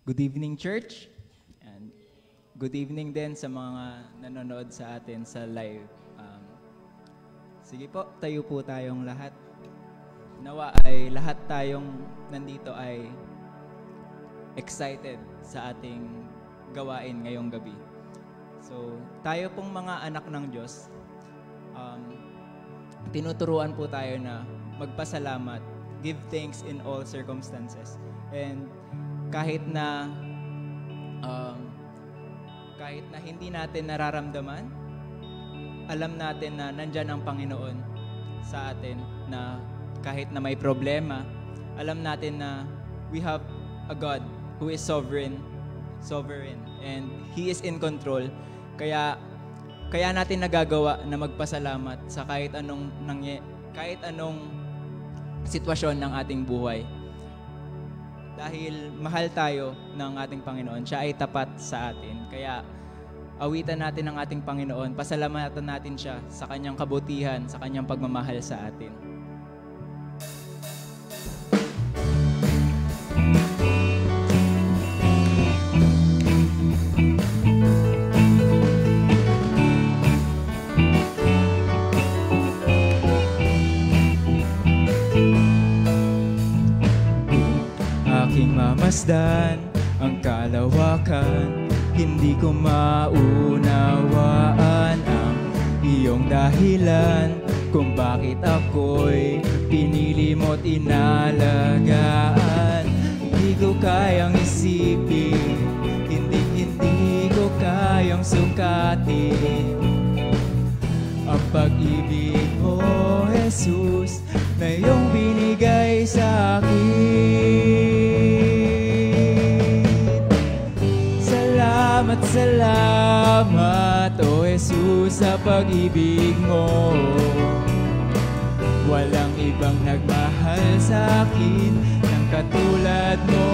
Good evening, church. And good evening din sa mga nanonood sa atin sa live. Sige po, tayo po tayong lahat. Nawa ay lahat tayong nandito ay excited sa ating gawain ngayong gabi. So, tayo pong mga anak ng Diyos, tinuturuan po tayo na magpasalamat, give thanks in all circumstances. And kahit na hindi natin nararamdaman, alam natin na nandyan ang Panginoon sa atin, na kahit na may problema, alam natin na we have a God who is sovereign, and He is in control. Kaya natin nagagawa na magpasalamat sa kahit anong sitwasyon ng ating buhay. Dahil mahal tayo ng ating Panginoon, Siya ay tapat sa atin. Kaya awitan natin ang ating Panginoon, pasalamatan natin Siya sa Kanyang kabutihan, sa Kanyang pagmamahal sa atin. Aking mamasdan ang kalawakan, hindi ko maunawaan ang iyong dahilan kung bakit ako'y pinili mo't inalagaan. Hindi ko kayang isipin, hindi ko kayang sukatin ang pag-ibig mo, Jesus, na iyong binigay sa akin. Salamat, O Jesus, sa pag-ibig mo. Walang ibang nagmahal sa akin ng katulad mo.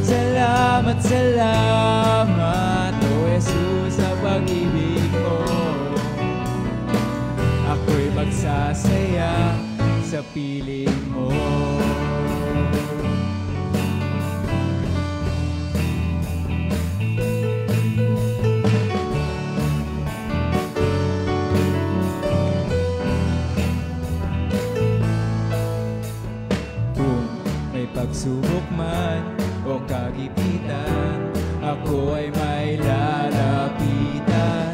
Salamat, O Jesus, sa pag-ibig mo. Ako'y magsasaya sa piling mo. Pagsubok man o kagipitan, ako ay may lalapitan.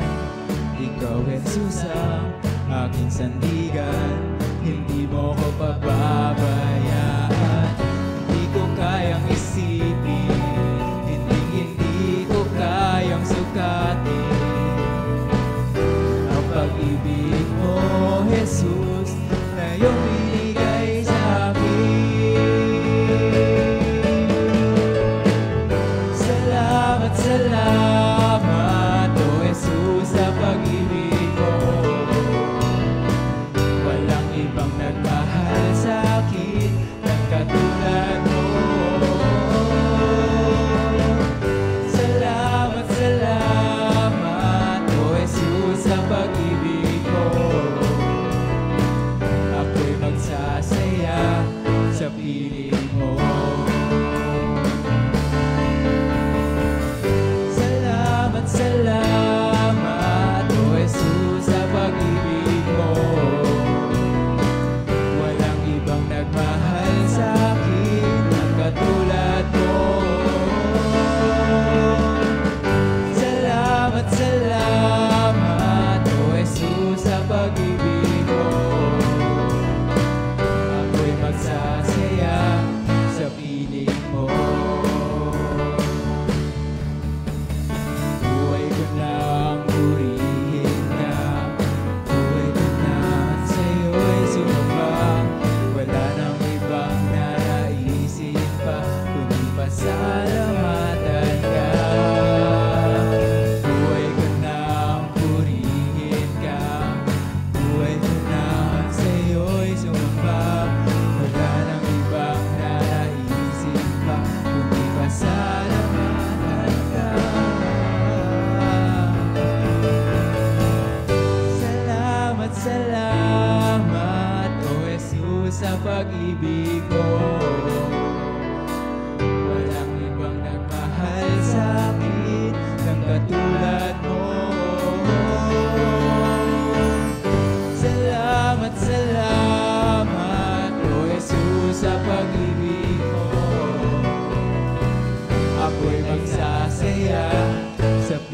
Ikaw, Jesus, ang aking sandigan, hindi mo ko pababayaan. Hindi ko kayang isipin, hindi ko kayang sukatin ang pag-ibig mo, Jesus, na iyong binigay sa akin. Salamat, O Jesus, sa pag-ibig mo. Walang ibang nagmahal sa akin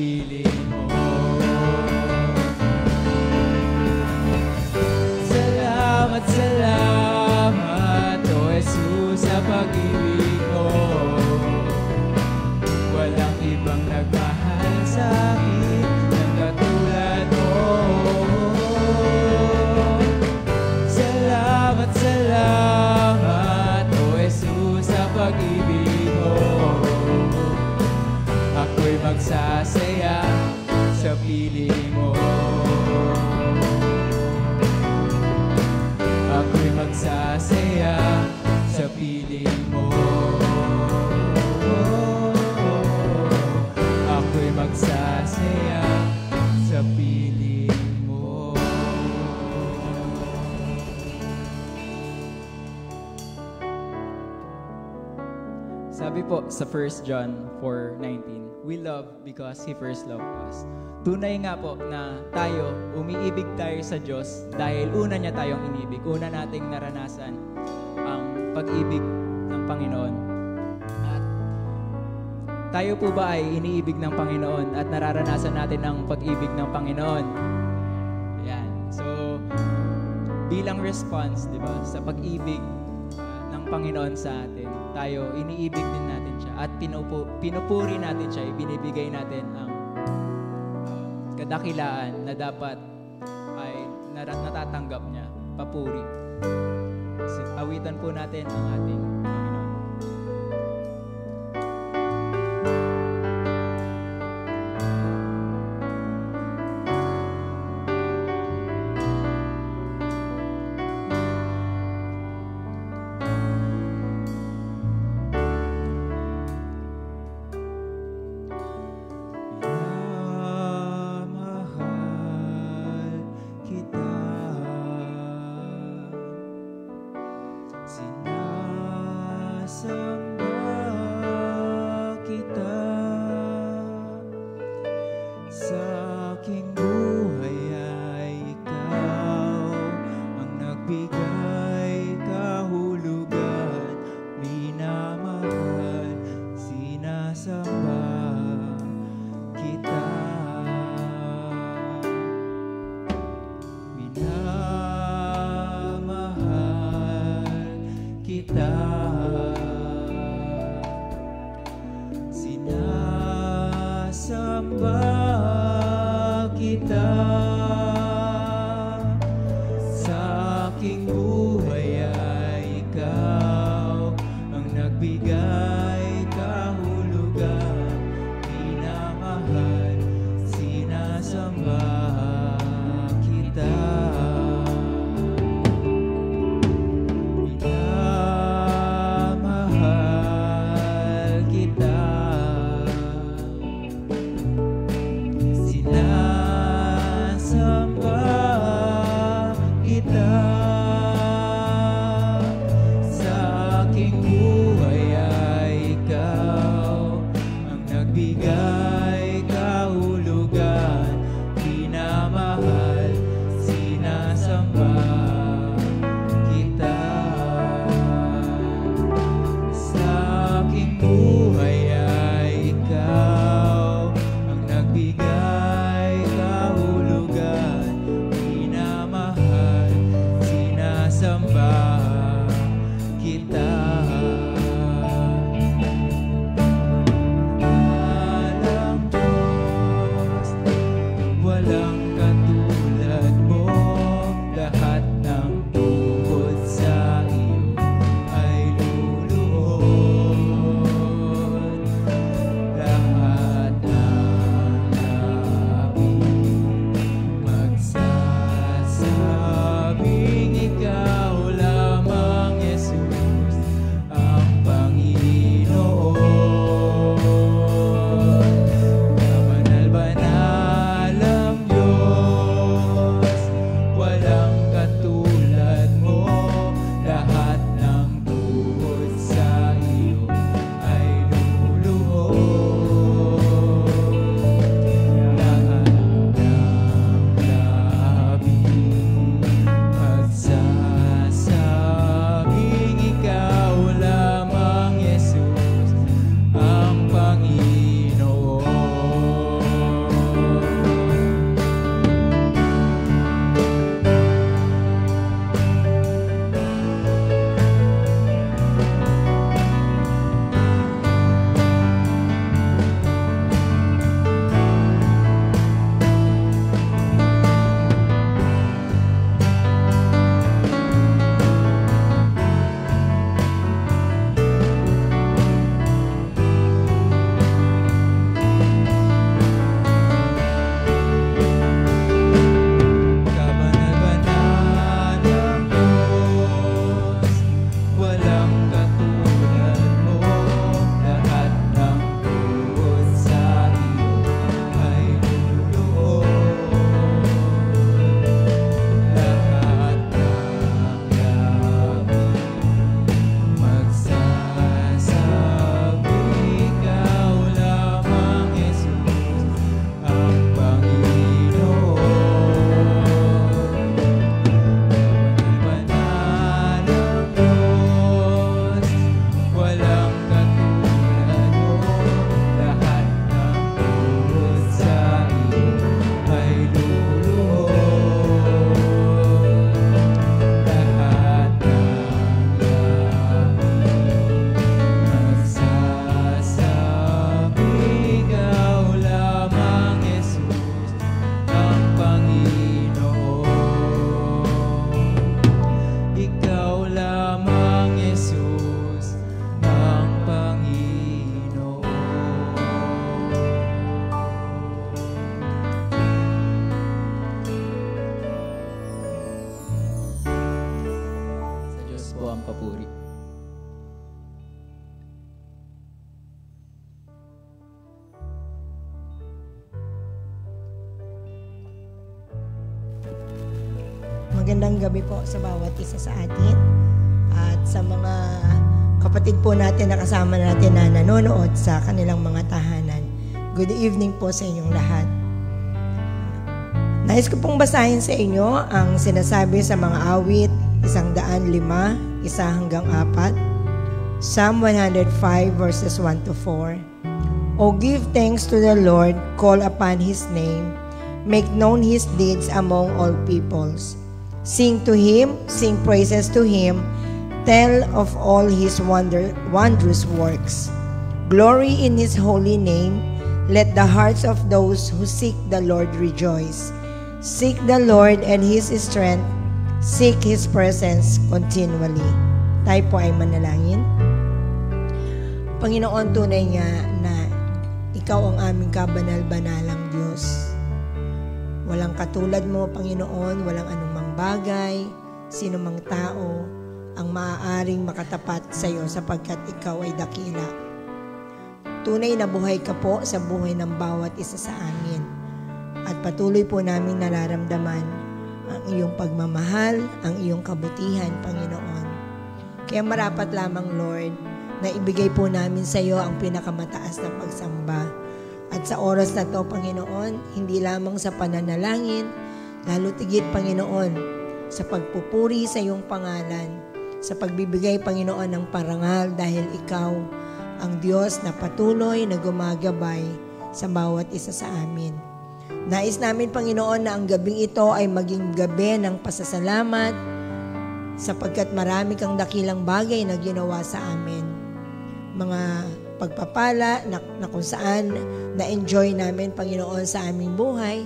piling mo. Salamat, salamat, O Jesus, sa pag-ibig mo. Walang ibang nagmahal sa akin ng katulad mo. Salamat, salamat, O Jesus, sa pag-ibig mo. Ako'y magsasaya sa piling mo. Ako'y magsasaya sa piling mo. Ako'y magsasaya sa piling mo. Sabi po sa 1 John 4:19, we love because He first loved us. Tunay nga po na tayo, umiibig tayo sa Diyos dahil una niya tayong inibig. Una nating naranasan ang pag-ibig ng Panginoon. At tayo po ba ay iniibig ng Panginoon at nararanasan natin ang pag-ibig ng Panginoon? Yan. So, bilang response, di ba, sa pag-ibig ng Panginoon sa atin, tayo, iniibig din natin siya at pinupuri natin siya, ibinibigay natin ang kadakilaan na dapat ay natatanggap niya, papuri. Awitan po natin ang ating Panginoon. Magandang gabi po sa bawat isa sa atin at sa mga kapatid po natin na kasama natin na nanonood sa kanilang mga tahanan. Good evening po sa inyong lahat. Nais ko pong basahin sa inyo ang sinasabi sa mga awit 105, 1-4, Psalm 105 verses 1-4. O give thanks to the Lord, call upon His name, make known His deeds among all peoples. Sing to Him, sing praises to Him, tell of all His wondrous works. Glory in His holy name, let the hearts of those who seek the Lord rejoice. Seek the Lord and His strength, seek His presence continually. Tayo po ay manalangin. Panginoon, tunay nga na Ikaw ang aming kabanal-banalang Diyos. Walang katulad mo, Panginoon, walang anumang bagay, sinumang tao ang maaaring makatapat sa iyo sapagkat ikaw ay dakila. Tunay na buhay ka po sa buhay ng bawat isa sa amin at patuloy po namin nararamdaman ang iyong pagmamahal, ang iyong kabutihan, Panginoon. Kaya marapat lamang, Lord, na ibigay po namin sa iyo ang pinakamataas na pagsamba. At sa oras na to, Panginoon, hindi lamang sa pananalangin, lalo tigit, Panginoon, sa pagpupuri sa iyong pangalan, sa pagbibigay, Panginoon, ng parangal dahil ikaw ang Diyos na patuloy na gumagabay sa bawat isa sa amin. Nais namin, Panginoon, na ang gabing ito ay maging gabi ng pasasalamat sapagkat marami kang dakilang bagay na ginawa sa amin. Mga pagpapala na kung saan na-enjoy namin, Panginoon, sa aming buhay.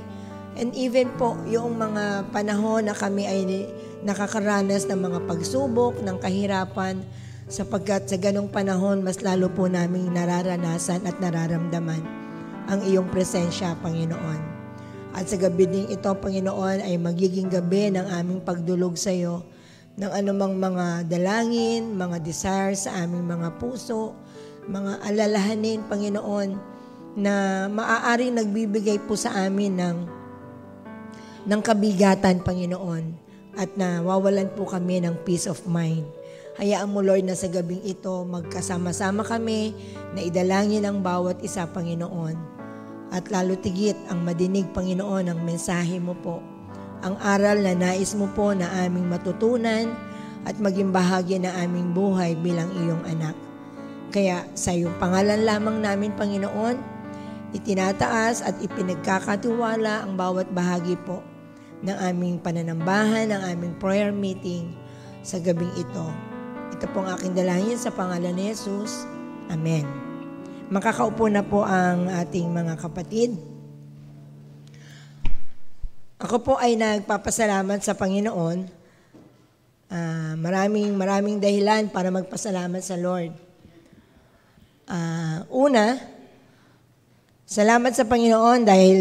And even po, yung mga panahon na kami ay nakakaranas ng mga pagsubok, ng kahirapan, sapagkat sa ganong panahon, mas lalo po naming nararanasan at nararamdaman ang iyong presensya, Panginoon. At sa gabi din ito, Panginoon, ay magiging gabi ng aming pagdulog sa iyo ng anumang mga dalangin, mga desires sa aming mga puso, mga alalahanin, Panginoon, na maaaring nagbibigay po sa amin ng kabigatan, Panginoon, at nawawalan po kami ng peace of mind. Hayaan mo, Lord, na sa gabing ito, magkasama-sama kami na idalangin ang bawat isa, Panginoon. At lalo tigit ang madinig, Panginoon, ang mensahe mo po. Ang aral na nais mo po na aming matutunan at maging bahagi na aming buhay bilang iyong anak. Kaya sa iyong pangalan lamang namin, Panginoon, itinataas at ipinagkakatiwala ang bawat bahagi po ng aming pananambahan, ng aming prayer meeting sa gabing ito. Ito pong aking dalangin sa pangalan ni Jesus. Amen. Makakaupo na po ang ating mga kapatid. Ako po ay nagpapasalamat sa Panginoon. Maraming dahilan para magpasalamat sa Lord. Una, salamat sa Panginoon dahil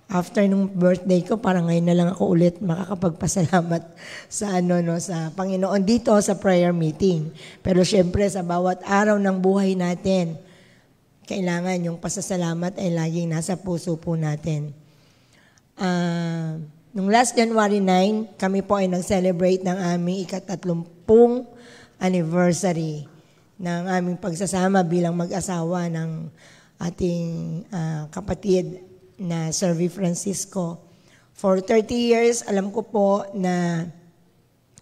after nung birthday ko, parang ngayon na lang ako ulit makakapagpasalamat sa sa Panginoon dito sa prayer meeting. Pero syempre sa bawat araw ng buhay natin, kailangan yung pasasalamat ay laging nasa puso po natin. Nung last January 9, kami po ay nag-celebrate ng aming ika-30 anniversary ng aming pagsasama bilang mag-asawa ng ating kapatid na Sir V. Francisco. For 30 years, alam ko po na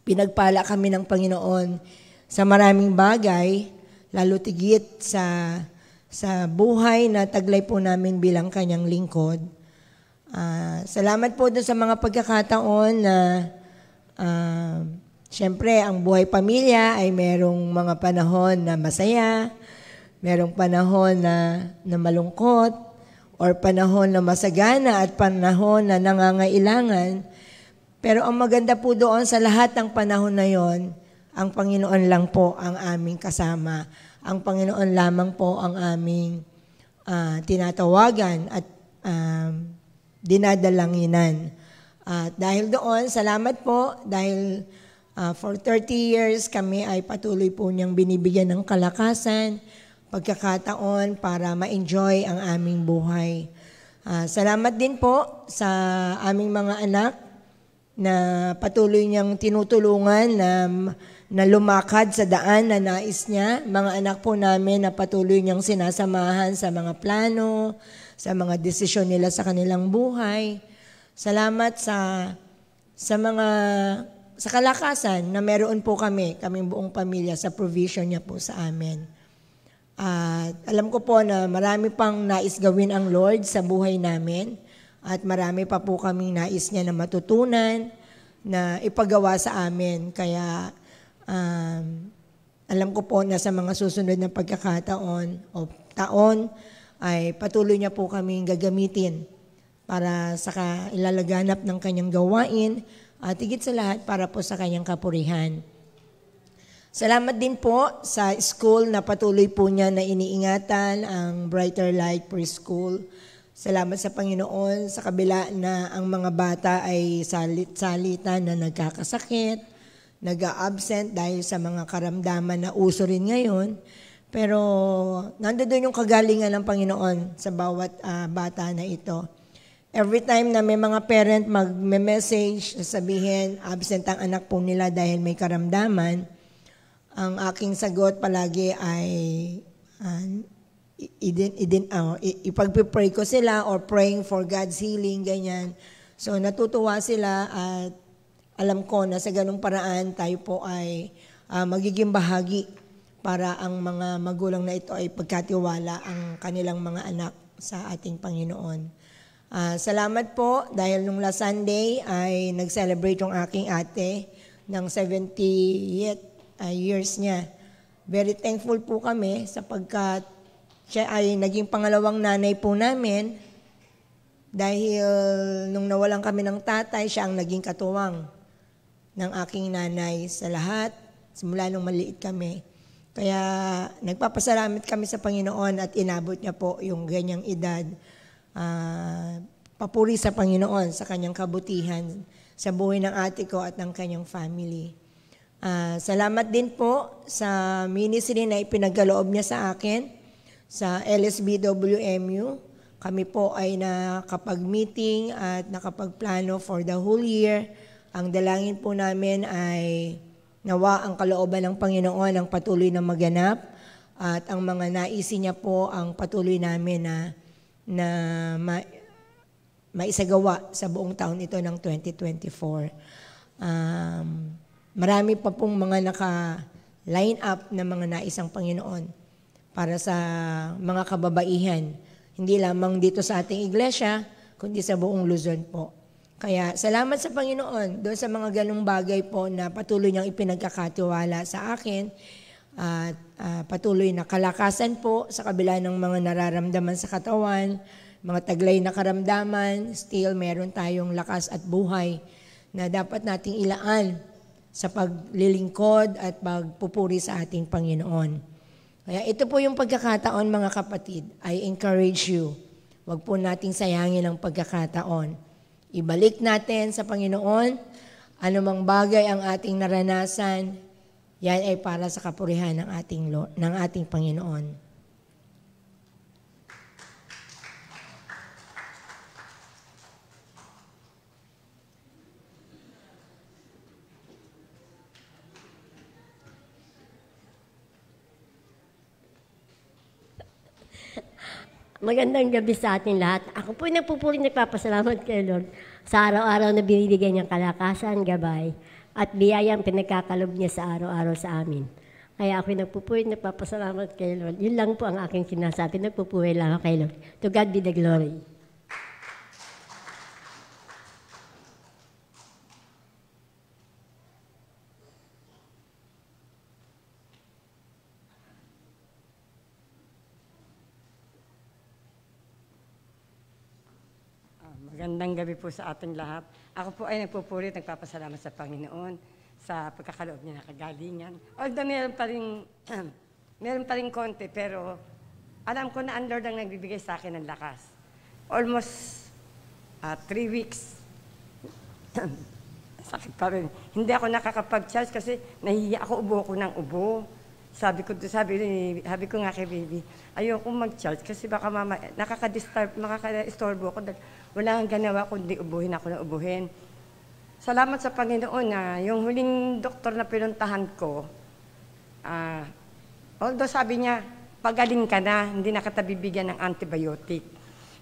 pinagpala kami ng Panginoon sa maraming bagay, lalo tigit sa buhay na taglay po namin bilang kanyang lingkod. Salamat po doon sa mga pagkakataon na siyempre, ang buhay pamilya ay merong mga panahon na masaya, merong panahon na malungkot, or panahon na masagana at panahon na nangangailangan. Pero ang maganda po doon sa lahat ng panahon na yon, ang Panginoon lang po ang aming kasama. Ang Panginoon lamang po ang aming tinatawagan at dinadalanginan. At dahil doon, salamat po dahil for 30 years kami ay patuloy po niyang binibigyan ng kalakasan, pagkakataon para ma-enjoy ang aming buhay. Salamat din po sa aming mga anak na patuloy niyang tinutulungan na lumakad sa daan na nais niya. Mga anak po namin na patuloy niyang sinasamahan sa mga plano, sa mga desisyon nila sa kanilang buhay. Salamat sa kalakasan na meron po kaming buong pamilya sa provision niya po sa amin. At alam ko po na marami pang nais gawin ang Lord sa buhay namin at marami pa po kaming nais niya na matutunan, na ipagawa sa amin. Kaya alam ko po na sa mga susunod na pagkakataon o taon ay patuloy niya po kaming gagamitin para sa ilalaganap ng kanyang gawain at higit sa lahat para po sa kanyang kapurihan. Salamat din po sa school na patuloy po niya na iniingatan, ang Brighter Light Preschool. Salamat sa Panginoon sa kabila na ang mga bata ay salit-salitan na nagkakasakit, nag-a-absent dahil sa mga karamdaman na uso rin ngayon. Pero nandoon yung kagalingan ng Panginoon sa bawat bata na ito. Every time na may mga parent mag-message, sabihin absent ang anak po nila dahil may karamdaman, ang aking sagot palagi ay ipag-pray ko sila or praying for God's healing, ganyan. So natutuwa sila at alam ko na sa ganung paraan tayo po ay magiging bahagi para ang mga magulang na ito ay pagkatiwala ang kanilang mga anak sa ating Panginoon. Salamat po dahil nung last Sunday ay nag-celebrate yung aking ate ng 70th years niya. Very thankful po kami sapagkat siya ay naging pangalawang nanay po namin dahil nung nawalan kami ng tatay, siya ang naging katuwang ng aking nanay sa lahat, simula nung maliit kami. Kaya nagpapasalamat kami sa Panginoon at inabot niya po yung ganyang edad. Papuri sa Panginoon sa kanyang kabutihan sa buhay ng ate ko at ng kanyang family. Salamat din po sa ministry na ipinagkaloob niya sa akin sa LSBWMU. Kami po ay nakapag-meeting at nakapagplano for the whole year. Ang dalangin po namin ay nawa ang kalooban ng Panginoon ang patuloy na maganap at ang mga naisin niya po ang patuloy namin na maisagawa sa buong taon ito ng 2024. Marami pa pong mga naka-line up na mga naisang Panginoon para sa mga kababaihan. Hindi lamang dito sa ating iglesia, kundi sa buong Luzon po. Kaya salamat sa Panginoon doon sa mga ganung bagay po na patuloy niyang ipinagkakatiwala sa akin at patuloy na kalakasan po sa kabila ng mga nararamdaman sa katawan, mga taglay na karamdaman, still meron tayong lakas at buhay na dapat nating ilaan sa paglilingkod at pagpupuri sa ating Panginoon. Kaya ito po yung pagkakataon mga kapatid. I encourage you. Huwag po nating sayangin ang pagkakataon. Ibalik natin sa Panginoon. Anumang bagay ang ating naranasan, yan ay para sa kapurihan ng ating Panginoon. Magandang gabi sa ating lahat. Ako po nagpupuri, nagpapasalamat kay Lord sa araw-araw na binibigay niyang kalakasan, gabay, at biyayang pinagkakalob niya sa araw-araw sa amin. Kaya ako nagpupuri, nagpapasalamat kay Lord. Yun lang po ang aking sinasabi, nagpupuri lang ako kay Lord. To God be the glory. Magandang gabi po sa ating lahat. Ako po ay nagpupuri at nagpapasalamat sa Panginoon sa pagkakaloob niya na kagalingan. Although meron pa rin konti, pero alam ko na ang Lord ang nagbibigay sa akin ng lakas. Almost 3 weeks. Sakit pa rin. Hindi ako nakakapag-charge kasi nahihiya ako, ubo ko ng ubo. Sabi ko nga kay baby, ayoko mag-charge kasi baka mama, nakaka-disturbo ako. Wala kang ganawa kundi ubuhin ako na ubuhin. Salamat sa Panginoon na yung huling doktor na pinuntahan ko, although sabi niya, pagaling ka na, hindi na kita bibigyan ng antibiotic.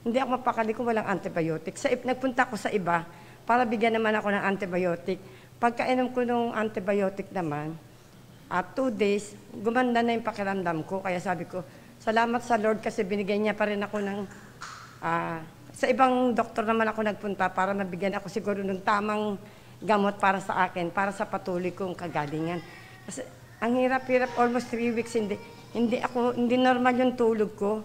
Hindi ako mapakali kung walang antibiotic. Nagpunta ko sa iba para bigyan naman ako ng antibiotic. Pagkainom ko ng antibiotic naman, 2 days, gumanda na yung pakiramdam ko. Kaya sabi ko, salamat sa Lord kasi binigyan niya pa rin ako ng... sa ibang doktor naman ako nagpunta para mabigyan ako siguro ng tamang gamot para sa akin, para sa patuloy kong kagalingan. Kasi ang hirap-hirap, almost 3 weeks, hindi normal yung tulog ko.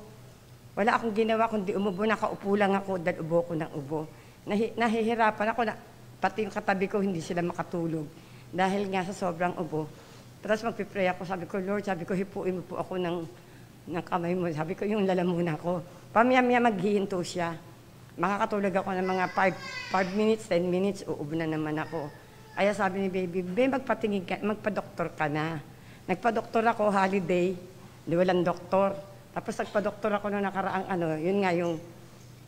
Wala akong ginawa kundi umubo, nakaupo lang ako dahil ubo ko ng ubo. Nahihirapan ako, pati yung katabi ko hindi sila makatulog dahil nga sa sobrang ubo. Tapos magpipray ako, sabi ko, Lord, hipuin mo po ako ng kamay mo. Sabi ko, yung lalamunan ko. Pamaya-maya maghihinto siya. Makakatulog ako ng mga 5 minutes, 10 minutes, uubo na naman ako. Kaya sabi ni baby, magpatingin ka, magpa-doktor ka na. Nagpa-doktor ako, holiday, walang doktor. Tapos nagpa-doktor ako noong nakaraang yun nga yung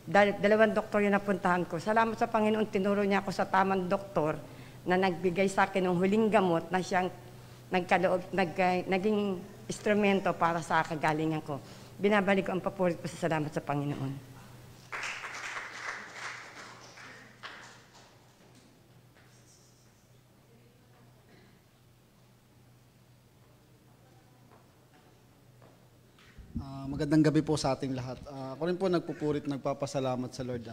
2 doktor yung napuntahan ko. Salamat sa Panginoon, tinuro niya ako sa tamang doktor na nagbigay sa akin ng huling gamot na siyang naging instrumento para sa kagalingan ko. Binabalik ko ang papuri ko sa salamat sa Panginoon. Magandang gabi po sa ating lahat. Ako rin po nagpupurit, nagpapasalamat sa Lord.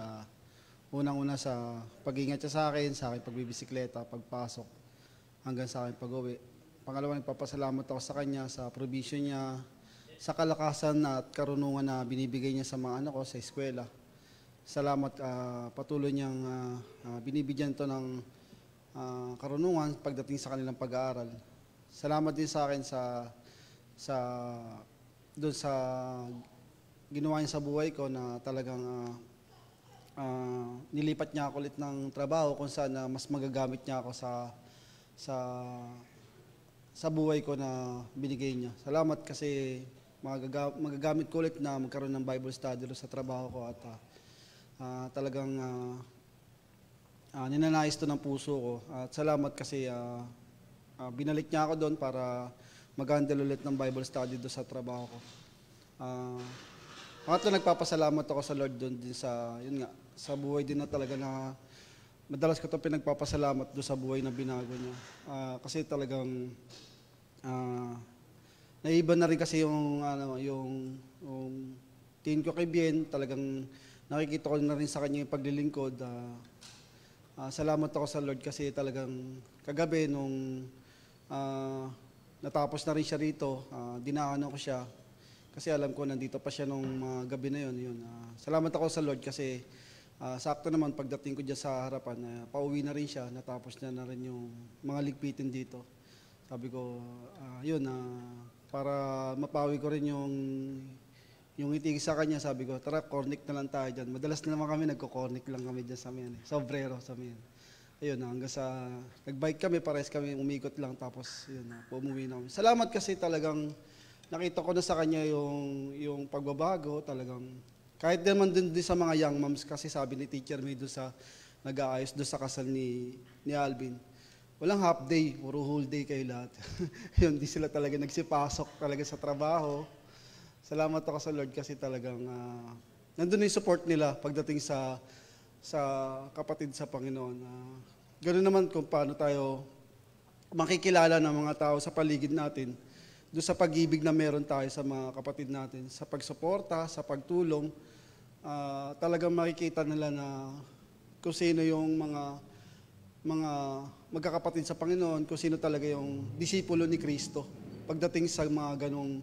Unang-una sa pag-ingat niya sa aking pagbibisikleta, pagpasok, hanggang sa aking pag-uwi. Pangalawa, nagpapasalamat ako sa Kanya, sa provision niya, sa kalakasan at karunungan na binibigay niya sa mga anak ko sa eskwela. Salamat, patuloy niyang binibigyan to ng karunungan pagdating sa kanilang pag-aaral. Salamat din sa akin doon sa ginawa niya sa buhay ko na talagang nilipat niya ako ulit ng trabaho kung saan mas magagamit niya ako sa buhay ko na binigay niya. Salamat kasi magagamit ko ulit na magkaroon ng Bible study sa trabaho ko at talagang ninanais to ng puso ko. At salamat kasi binalik niya ako doon para mag-handle ulit ng Bible study doon sa trabaho ko. Pangatlo, nagpapasalamat ako sa Lord doon din sa buhay din na talaga na madalas ko ito pinagpapasalamat doon sa buhay na binago niya. Kasi talagang naiba na rin kasi yung tingin ko kay Bien, talagang nakikita ko na rin sa kanya yung paglilingkod. Salamat ako sa Lord kasi talagang kagabi nung natapos na rin siya rito, dinaanan ko siya kasi alam ko nandito pa siya nung gabi na yun. Salamat ako sa Lord kasi sakto naman pagdating ko dyan sa harapan, pauwi na rin siya, natapos niya na rin yung mga ligpitin dito. Sabi ko, para mapawi ko rin yung itig sa kanya, sabi ko, tara, cornic na lang tayo dyan. Madalas na naman kami, nagko-cornic lang kami dyan sa Mian, Sobrero sa Mian. Ayun, hanggang sa nagbike kami, pares kami, umikot lang, tapos yun, umuwi na kami. Salamat kasi talagang nakita ko na sa kanya yung pagbabago, talagang kahit naman din sa mga young moms, kasi sabi ni Teacher May doon sa nag-aayos doon sa kasal ni Alvin, walang half day, puro whole day kayo lahat. Yun, di sila talaga nagsipasok talaga sa trabaho. Salamat ako sa Lord kasi talagang nandun yung support nila pagdating sa kapatid sa Panginoon. Ganoon naman kung paano tayo makikilala ng mga tao sa paligid natin, doon sa pag-ibig na meron tayo sa mga kapatid natin, sa pagsuporta, sa pagtulong, talagang makikita nila na kung sino yung mga magkakapatid sa Panginoon, kung sino talaga yung disipulo ni Kristo. Pagdating sa mga ganong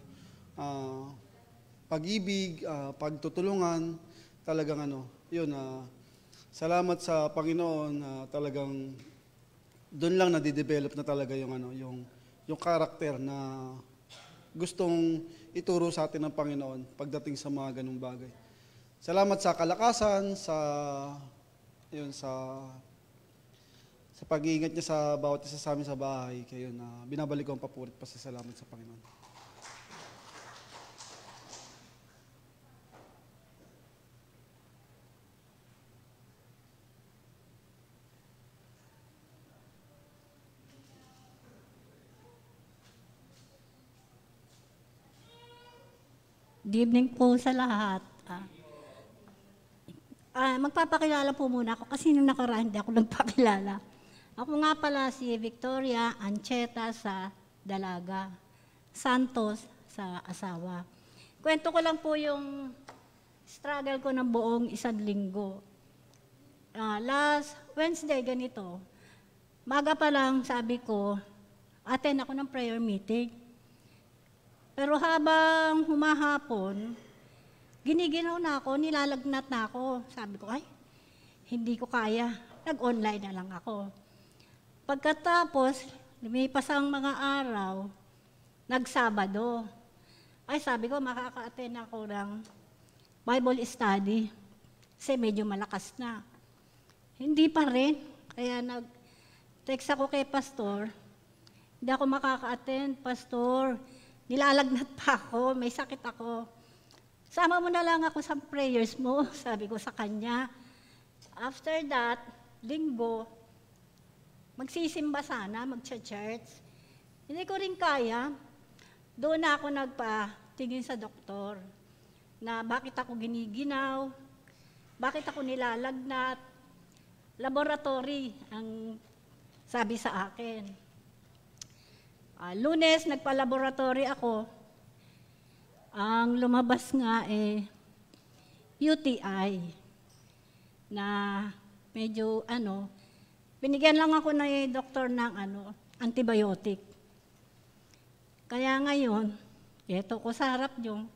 pag-ibig, pagtutulungan, talagang salamat sa Panginoon, talagang doon lang nadidevelop na talaga yung karakter na gustong ituro sa atin ng Panginoon pagdating sa mga ganung bagay. Salamat sa kalakasan, sa pag-iingat niya sa bawat isa sa amin sa bahay. Kaya binabalik ko ang papurit pa sa salamat sa Panginoon. Good evening po sa lahat. Magpapakilala po muna ako kasi nung nakaraan hindi ako nagpakilala. Ako nga pala si Victoria Ancheta sa dalaga, Santos sa asawa. Kwento ko lang po yung struggle ko ng buong 1 linggo. Last Wednesday, ganito, maga pa lang sabi ko, attend ako ng prayer meeting. Pero habang humahapon, giniginaw na ako, nilalagnat na ako. Sabi ko, ay, hindi ko kaya. Nag-online na lang ako. Pagkatapos, lumipas ang mga araw, nagsabado. Ay, sabi ko, makaka-attend ako ng Bible study. Kasi medyo malakas na. Hindi pa rin. Kaya nag-text ako kay pastor. Hindi ako makaka-attend, pastor. Nilalagnat pa ako, may sakit ako. Sama mo na lang ako sa prayers mo, sabi ko sa kanya. After that, linggo, magsisimba sana, mag-church. Hindi ko rin kaya. Doon na ako nagpatingin sa doktor na bakit ako giniginaw, bakit ako nilalagnat. Laboratory ang sabi sa akin. Lunes, nagpa-laboratory ako. Ang lumabas nga UTI na medyo binigyan lang ako ng doktor ng antibiotic. Kaya ngayon, eto ko sa harap nyo,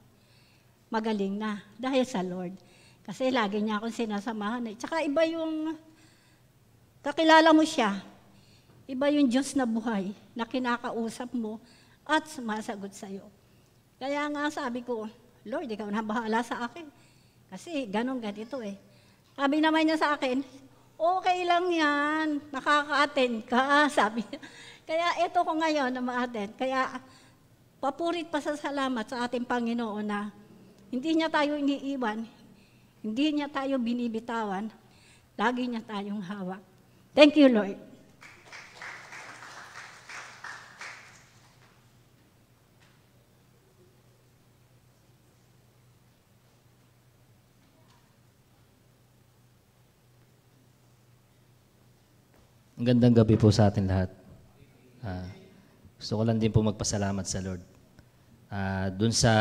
magaling na dahil sa Lord. Kasi lagi niya akong sinasamahan. Tsaka iba yung kakilala mo siya. Iba yung Diyos na buhay na kinakausap mo at sumasagot sa'yo. Kaya nga sabi ko, Lord, ikaw na bahala sa akin. Kasi ganito eh. Sabi naman niya sa akin, okay lang yan, makaka-attend ka, sabi niya. Kaya ito ko ngayon na ma-attend. Kaya papurit pa sa salamat sa ating Panginoon na hindi niya tayo iniiwan, hindi niya tayo binibitawan, lagi niya tayong hawak. Thank you, Lord. Ang gandang gabi po sa atin lahat. Gusto ko lang din po magpasalamat sa Lord. Doon sa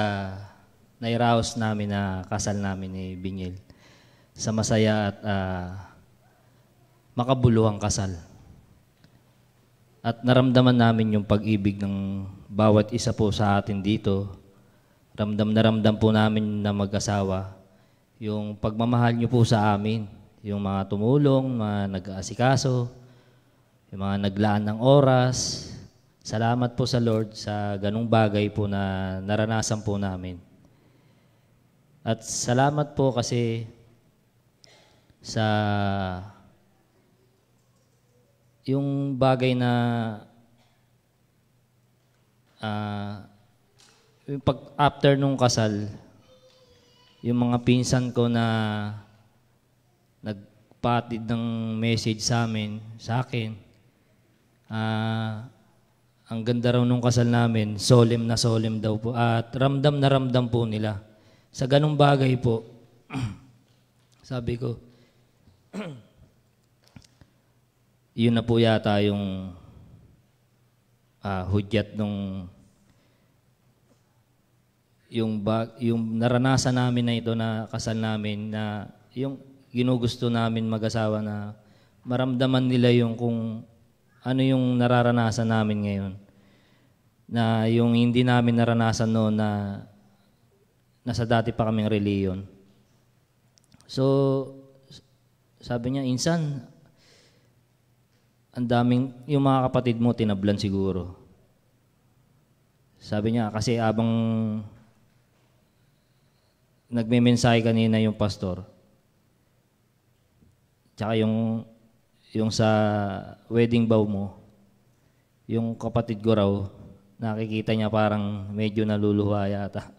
nairaos namin na kasal namin ni Binyel, sa masaya at makabuluhang kasal. At naramdaman namin yung pag-ibig ng bawat isa po sa atin dito. Ramdam na ramdam po namin na mag-asawa yung pagmamahal niyo po sa amin. Yung mga tumulong, mga nag-aasikaso, yung mga naglaan ng oras. Salamat po sa Lord sa ganung bagay po na naranasan po namin. At salamat po kasi sa yung bagay na yung after nung kasal, yung mga pinsan ko na nagpatid ng message sa akin, ang ganda raw nung kasal namin, solemn na solemn daw po. At ramdam na ramdam po nila. Sa ganung bagay po, sabi ko, yun na po yata yung hudyat nung yung naranasan namin na ito na kasal namin, na yung ginugusto namin mag-asawa na maramdaman nila yung kung ano yung nararanasan namin ngayon. Na yung hindi namin naranasan noon na nasa dati pa kaming reliyon. So, sabi niya, insan, ang daming, yung mga kapatid mo, tinablan siguro. Sabi niya, kasi abang nagme-mensahe kanina yung pastor, tsaka yung sa wedding vow mo, yung kapatid ko raw, nakikita niya parang medyo naluluha yata.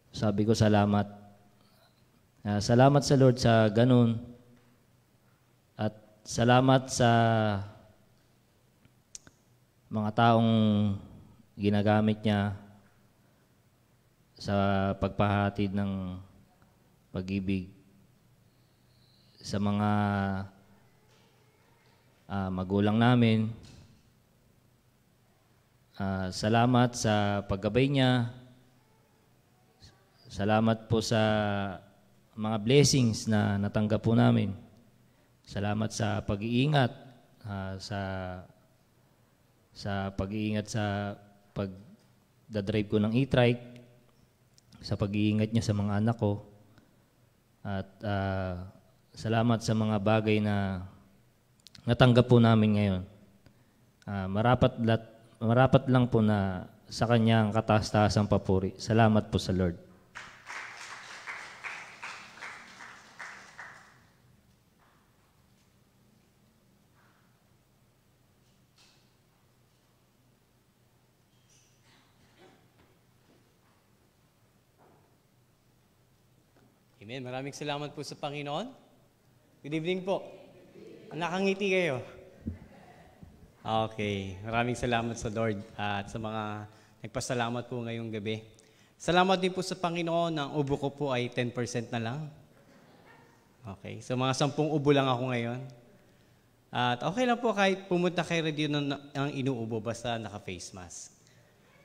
Sabi ko, salamat. Salamat sa Lord sa ganun. At salamat sa mga taong ginagamit niya sa pagpahatid ng pag-ibig sa mga magulang namin. Salamat sa paggabay niya. Salamat po sa mga blessings na natanggap po namin. Salamat sa pag-iingat, sa pag-iingat sa pag-drive ko ng e-trike, sa pag-iingat niya sa mga anak ko. At salamat sa mga bagay na natanggap po namin ngayon. Marapat lang po na sa kanya ang kataas-taasang papuri. Salamat po sa Lord. Amen. Maraming salamat po sa Panginoon. Good evening po. Nakangiti kayo. Okay. Maraming salamat sa Lord at sa mga nagpasalamat po ngayong gabi. Salamat din po sa Panginoon. Ang ubo ko po ay 10% na lang. Okay. So mga 10 ubo lang ako ngayon. At okay lang po kahit pumunta kay radio ng inuubo basta naka-face mask.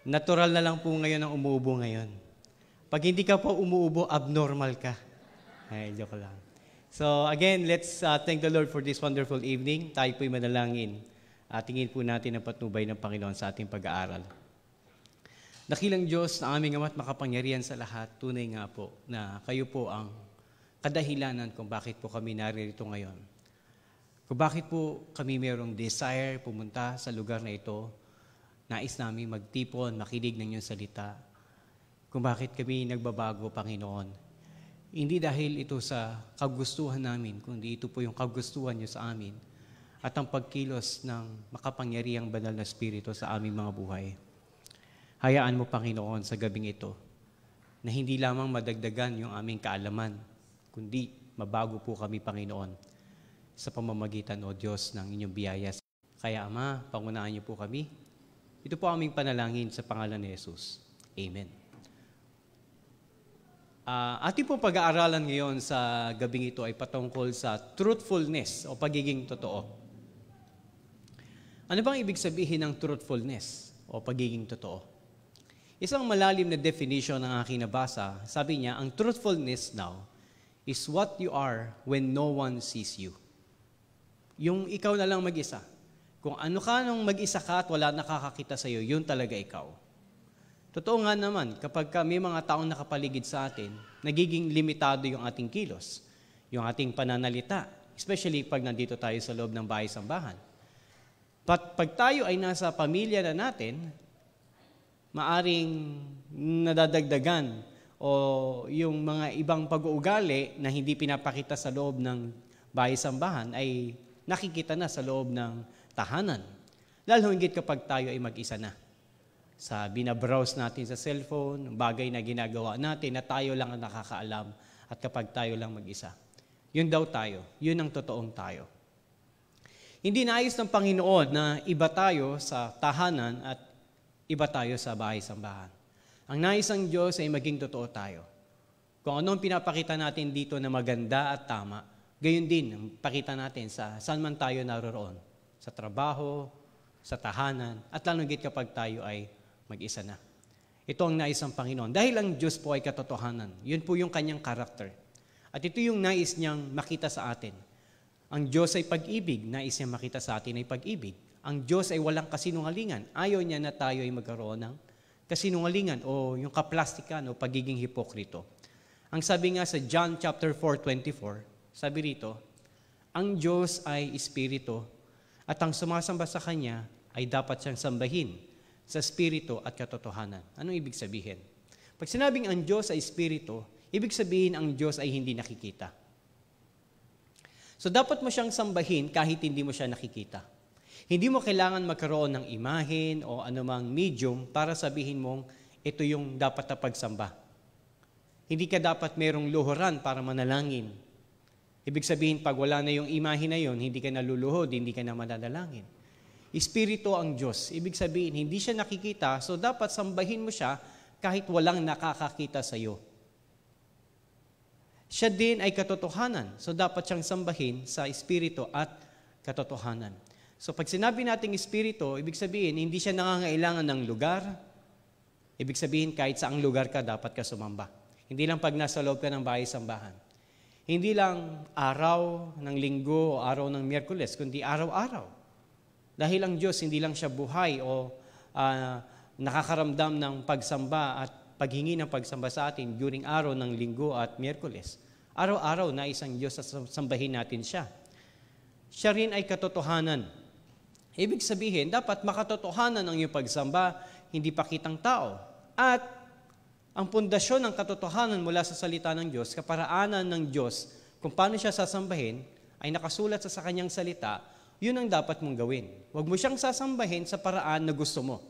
Natural na lang po ngayon ang umuubo ngayon. Pag hindi ka po umuubo, abnormal ka. Ay, joke lang. So again, let's thank the Lord for this wonderful evening. Tayo po'y manalangin. Tingin po natin ang patnubay ng Panginoon sa ating pag-aaral. Dakilang Diyos na aming Ama at makapangyarihan sa lahat, tunay nga po na kayo po ang kadahilanan kung bakit po kami naririto ngayon. Kung bakit po kami mayroong desire pumunta sa lugar na ito, nais namin magtipon, makinig ng iyong salita. Kung bakit kami nagbabago, Panginoon. Hindi dahil ito sa kagustuhan namin, kundi ito po yung kagustuhan niyo sa amin at ang pagkilos ng makapangyarihang banal na Espiritu sa aming mga buhay. Hayaan mo, Panginoon, sa gabing ito na hindi lamang madagdagan yung aming kaalaman, kundi mabago po kami, Panginoon, sa pamamagitan, O Diyos, ng inyong biyaya. Kaya, Ama, pangunahan niyo po kami. Ito po aming panalangin sa pangalan ni Jesus. Amen. Ating pong pag-aaralan ngayon sa gabing ito ay patungkol sa truthfulness o pagiging totoo. Ano bang ibig sabihin ng truthfulness o pagiging totoo? Isang malalim na definition ng aking nabasa, sabi niya, ang truthfulness now is what you are when no one sees you. Yung ikaw na lang mag-isa. Kung ano ka nung mag-isa ka at wala nakakakita sa iyo, yun talaga ikaw. Totoo nga naman, kapag may mga taong nakapaligid sa atin, nagiging limitado yung ating kilos, yung ating pananalita, especially pag nandito tayo sa loob ng bahay-sambahan. Pag tayo ay nasa pamilya na natin, maaring nadadagdagan o yung mga ibang pag-uugali na hindi pinapakita sa loob ng bahay-sambahan ay nakikita na sa loob ng tahanan. Lalo higit kapag tayo ay mag-isa na. Sa binabrowse natin sa cellphone, bagay na ginagawa natin na tayo lang ang nakakaalam at kapag tayo lang mag-isa. Yun daw tayo. Yun ang totoong tayo. Hindi nais ng Panginoon na iba tayo sa tahanan at iba tayo sa bahay-sambahan. Ang nais ng Diyos ay maging totoo tayo. Kung anong pinapakita natin dito na maganda at tama, gayon din ang pakita natin sa saan man tayo naroroon. Sa trabaho, sa tahanan, at lalo higit kapag tayo ay mag-isa na. Ito ang nais ng Panginoon. Dahil ang Diyos po ay katotohanan. Yun po yung kanyang karakter. At ito yung nais niyang makita sa atin. Ang Diyos ay pag-ibig. Nais niyang makita sa atin ay pag-ibig. Ang Diyos ay walang kasinungalingan. Ayaw niya na tayo ay magkaroon ng kasinungalingan o yung kaplastikan o pagiging hipokrito. Ang sabi nga sa John chapter 4:24, sabi rito, ang Diyos ay Espiritu at ang sumasamba sa Kanya ay dapat siyang sambahin sa Espiritu at katotohanan. Anong ibig sabihin? Pag sinabing ang Diyos ay Espiritu, ibig sabihin ang Diyos ay hindi nakikita. So dapat mo siyang sambahin kahit hindi mo siya nakikita. Hindi mo kailangan magkaroon ng imahen o anumang medium para sabihin mong ito yung dapat na pagsamba. Hindi ka dapat merong luhuran para manalangin. Ibig sabihin, pag wala na yung imahe na yun, hindi ka naluluhod, hindi ka na mananalangin. Espiritu ang Diyos. Ibig sabihin, hindi siya nakikita, so dapat sambahin mo siya kahit walang nakakakita sa iyo. Siya din ay katotohanan. So dapat siyang sambahin sa espiritu at katotohanan. So pag sinabi nating espiritu, ibig sabihin, hindi siya nangangailangan ng lugar. Ibig sabihin, kahit saang lugar ka, dapat ka sumamba. Hindi lang pag nasa loob ka ng bahay-sambahan. Hindi lang araw ng linggo o araw ng Miyerkules, kundi araw-araw. Dahil ang Diyos, hindi lang siya buhay o nakakaramdam ng pagsamba at paghingi ng pagsamba sa atin during araw ng linggo at Miyerkules. Araw-araw na isang Diyos at sambahin natin siya. Siya rin ay katotohanan. Ibig sabihin, dapat makatotohanan ang iyong pagsamba, hindi pakitang tao. At ang pundasyon ng katotohanan mula sa salita ng Diyos, kaparaanan ng Diyos, kung paano siya sasambahin, ay nakasulat sa kanyang salita, yun ang dapat mong gawin. Huwag mo siyang sasambahin sa paraan na gusto mo.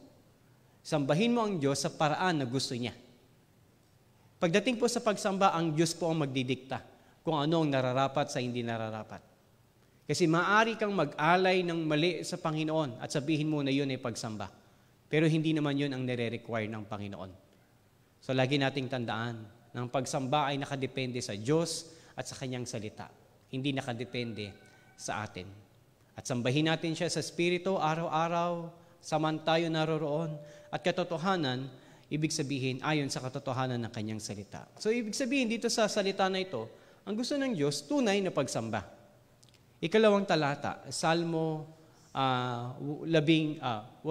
Sambahin mo ang Diyos sa paraan na gusto niya. Pagdating po sa pagsamba, ang Diyos po ang magdidikta kung ano ang nararapat sa hindi nararapat. Kasi maaari kang mag-alay ng mali sa Panginoon at sabihin mo na yun ay pagsamba. Pero hindi naman yun ang nire-require ng Panginoon. So lagi nating tandaan na ang pagsamba ay nakadepende sa Diyos at sa Kanyang salita. Hindi nakadepende sa atin. At sambahin natin siya sa Espiritu araw-araw, saman tayo naroroon. At katotohanan, ibig sabihin ayon sa katotohanan ng Kanyang salita. So ibig sabihin dito sa salita na ito, ang gusto ng Diyos, tunay na pagsamba. Ikalawang talata, Salmo 86,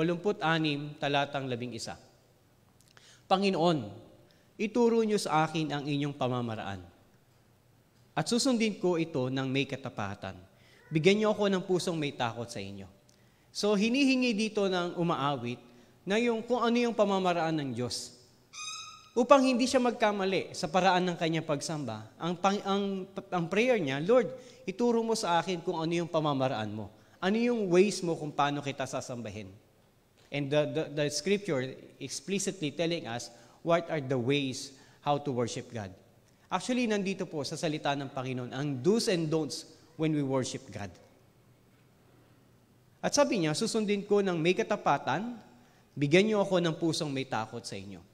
talatang 11. Panginoon, ituro niyo sa akin ang inyong pamamaraan. At susundin ko ito ng may katapatan. Bigyan niyo ako ng pusong may takot sa inyo. So hinihingi dito ng umaawit na kung ano yung pamamaraan ng Diyos. Upang hindi siya magkamali sa paraan ng kanyang pagsamba, ang prayer niya, Lord, ituro mo sa akin kung ano yung pamamaraan mo. Ano yung ways mo kung paano kita sasambahin. And the scripture explicitly telling us what are the ways how to worship God. Actually, nandito po sa salita ng Panginoon ang do's and don'ts when we worship God. At sabi niya, susundin ko ng may katapatan, bigyan niyo ako ng pusong may takot sa inyo.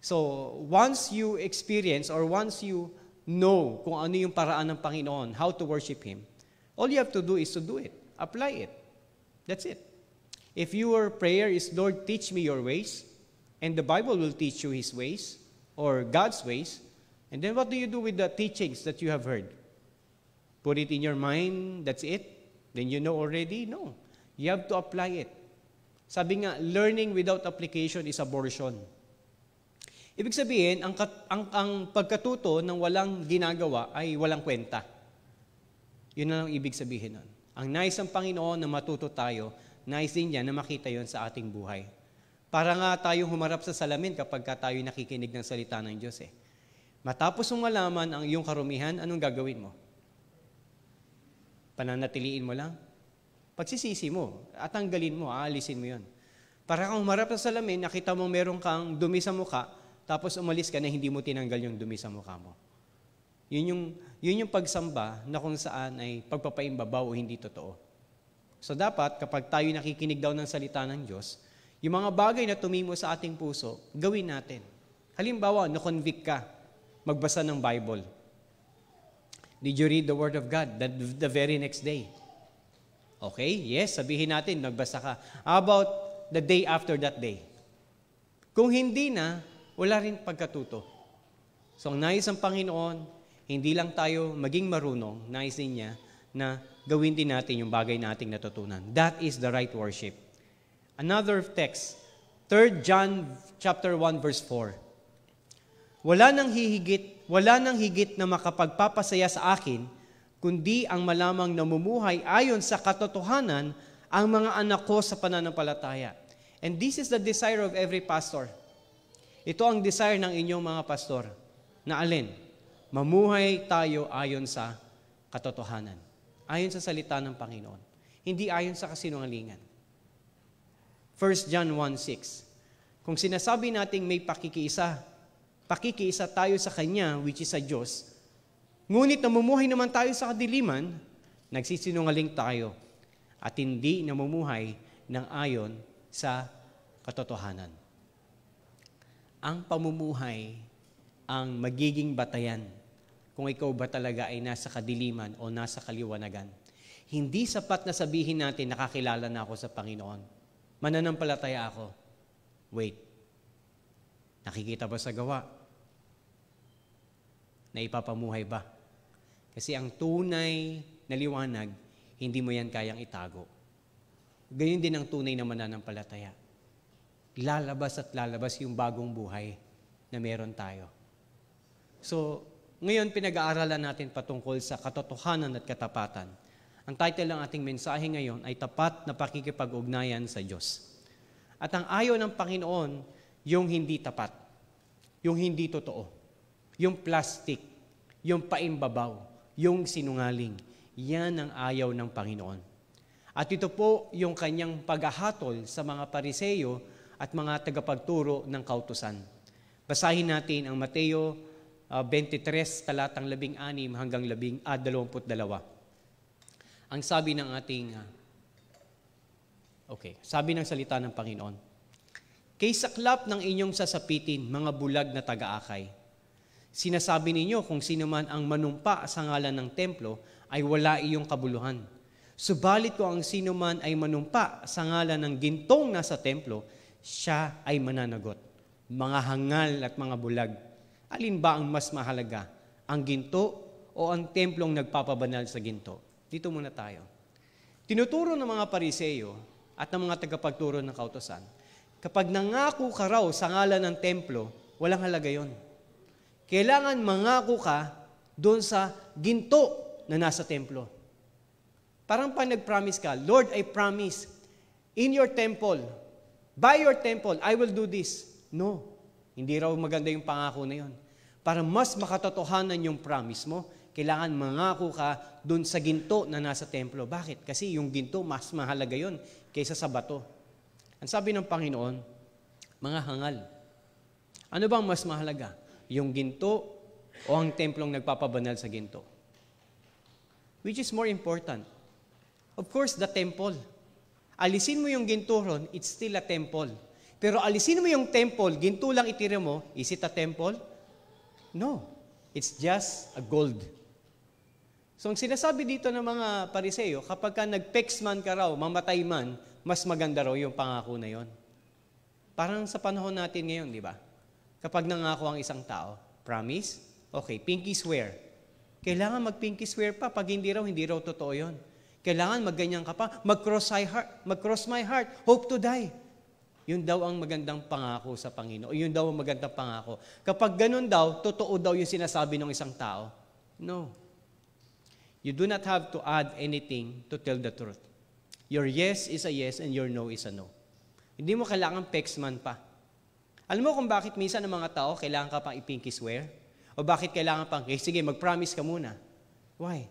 So, once you experience or once you know kung ano yung paraan ng Panginoon, how to worship Him, all you have to do is to do it. Apply it. That's it. If your prayer is, Lord, teach me your ways, and the Bible will teach you His ways, or God's ways, and then what do you do with the teachings that you have heard? Put it in your mind, that's it? Then you know already? No. You have to apply it. Sabi nga, learning without application is abortion. Ibig sabihin, ang pagkatuto ng walang ginagawa ay walang kwenta. Yun na lang ibig sabihin nun. Ang nais ng Panginoon na matuto tayo, nais din niya na makita yon sa ating buhay. Para nga tayong humarap sa salamin kapag tayo nakikinig ng salita ng Diyos. Matapos mong malaman ang iyong karumihan, anong gagawin mo? Pananatiliin mo lang? Pagsisisi mo, at tanggalin mo, aalisin mo yon. Para kang humarap sa salamin, nakita mo meron kang dumi sa mukha, tapos umalis ka na hindi mo tinanggal yung dumi sa mukha mo. Yun yung pagsamba na kung saan ay pagpapaimbabaw o hindi totoo. So dapat, kapag tayo nakikinig daw ng salita ng Diyos, yung mga bagay na tumimo sa ating puso, gawin natin. Halimbawa, na-convict ka, magbasa ng Bible. Did you read the Word of God the very next day? Okay, yes, sabihin natin, nagbasa ka. How about the day after that day? Kung hindi na, wala rin pagkatuto. So ang nais ng Panginoon, hindi lang tayo maging marunong, nais din niya na gawin din natin yung bagay nating natutunan. That is the right worship. Another text, 3 John chapter 1 verse 4. Wala nang higit na makapagpapasaya sa akin, kundi ang malamang namumuhay ayon sa katotohanan ang mga anak ko sa pananampalataya. And this is the desire of every pastor. Ito ang desire ng inyong mga pastor. Na alin? Mamuhay tayo ayon sa katotohanan. Ayon sa salita ng Panginoon. Hindi ayon sa kasinungalingan. 1 John 1:6. Kung sinasabi nating may pakikiisa tayo sa Kanya, which is sa Diyos, ngunit namumuhay naman tayo sa kadiliman, nagsisinungaling tayo at hindi namumuhay ng ayon sa katotohanan. ang pamumuhay ang magiging batayan kung ikaw ba talaga ay nasa kadiliman o nasa kaliwanagan. Hindi sapat na sabihin natin, nakakilala na ako sa Panginoon. Mananampalataya ako. Wait. Nakikita ba sa gawa? Naipapamuhay ba? Kasi ang tunay na liwanag, hindi mo yan kayang itago. Ganyan din ang tunay na mananampalataya. Lalabas at lalabas yung bagong buhay na meron tayo. So, ngayon pinag-aaralan natin patungkol sa katotohanan at katapatan. Ang title ng ating mensahe ngayon ay Tapat na Pakikipag-ugnayan sa Diyos. At ang ayaw ng Panginoon, yung hindi tapat, yung hindi totoo, yung plastic, yung paimbabaw, yung sinungaling. Yan ang ayaw ng Panginoon. At ito po yung kanyang paghahatol sa mga Pariseyo at mga tagapagturo ng kautusan. Basahin natin ang Mateo 23, talatang 16 hanggang 22. Ang sabi ng ating, sabi ng salita ng Panginoon, "Kay saklap ng inyong sasapitin, mga bulag na taga-akay. Sinasabi ninyo kung sino man ang manumpa sa ngalan ng templo ay wala iyong kabuluhan. Subalit kung ang sino man ay manumpa sa ngalan ng gintong nasa templo, siya ay mananagot. Mga hangal at mga bulag, alin ba ang mas mahalaga? Ang ginto o ang templong nagpapabanal sa ginto?" Dito muna tayo. Tinuturo ng mga Pariseyo at ng mga tagapagturo ng kautusan, kapag nangako ka raw sa ngalan ng templo, walang halaga yon. Kailangan mangako ka doon sa ginto na nasa templo. Parang pag nag-promise ka, "Lord, I promise, in your temple, by your temple, I will do this." No, hindi raw maganda yung pangako na yon. Para mas makatotohanan yung promise mo, kailangan mangako ka doon sa ginto na nasa templo. Bakit? Kasi yung ginto, mas mahalaga yon kaysa sa bato. Ang sabi ng Panginoon, mga hangal, ano bang mas mahalaga? Yung ginto o ang templong nagpapabanal sa ginto? Which is more important? Of course, the temple. Alisin mo yung ginto ron, it's still a temple. Pero alisin mo yung temple, ginto lang itira mo, is it a temple? No. It's just a gold. So, ang sinasabi dito ng mga Pariseyo, kapag ka nag-pex man ka raw, mamatay man, mas maganda raw yung pangako na yon. Parang sa panahon natin ngayon, di ba? Kapag nangako ang isang tao, promise, okay, pinky swear. Kailangan mag-pinky swear pa. Pag hindi raw totoo yon. Kailangan magganyan ka pa, mag-cross my heart, hope to die. Yun daw ang magandang pangako sa Panginoon. Yun daw ang magandang pangako. Kapag ganun daw, totoo daw yung sinasabi ng isang tao. No. You do not have to add anything to tell the truth. Your yes is a yes and your no is a no. Hindi mo kailangan pexman pa. Alam mo kung bakit minsan ng mga tao kailangan ka pang ipinky swear? O bakit kailangan pang, sige, mag-promise ka muna. Why?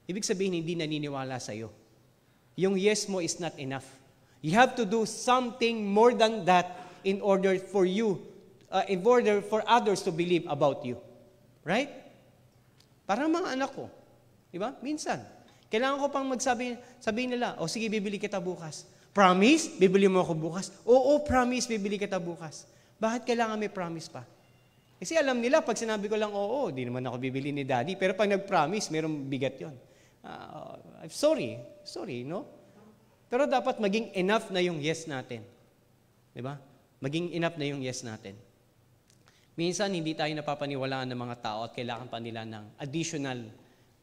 Ibig sabihin, hindi naniniwala sa'yo. Yung yes mo is not enough. You have to do something more than that in order for others to believe about you. Right? Parang mga anak ko. Diba? Minsan. Kailangan ko pang sabihin nila, sige, bibili kita bukas. Promise? Bibili mo ako bukas? Oo, promise, bibili kita bukas. Bakit kailangan may promise pa? Kasi alam nila, pag sinabi ko lang, di naman ako bibili ni Daddy. Pero pag nag-promise, mayroong bigat yon. Sorry, no? Pero dapat maging enough na yung yes natin. Diba? Maging enough na yung yes natin. Minsan, hindi tayo napapaniwalaan ng mga tao at kailangan pa nila ng additional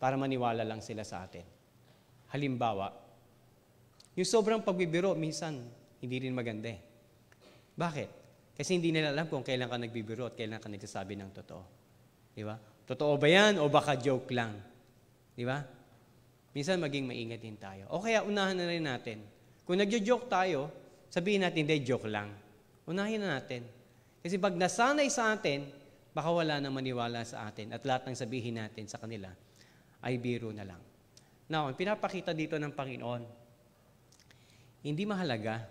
para maniwala lang sila sa atin. Halimbawa, yung sobrang pagbibiro, minsan, hindi rin maganda eh. Bakit? Kasi hindi nila alam kung kailan ka nagbibiro at kailan ka nagsasabi ng totoo. Di ba? Totoo ba yan o baka joke lang? Di ba? Minsan maging maingat din tayo. O kaya unahan na rin natin. Kung nagjo-joke tayo, sabihin natin, hindi, joke lang. Unahin na natin. Kasi pag nasanay sa atin, baka wala nang maniwala sa atin at lahat ng sabihin natin sa kanila ay biro na lang. Now, ang pinapakita dito ng Panginoon, hindi mahalaga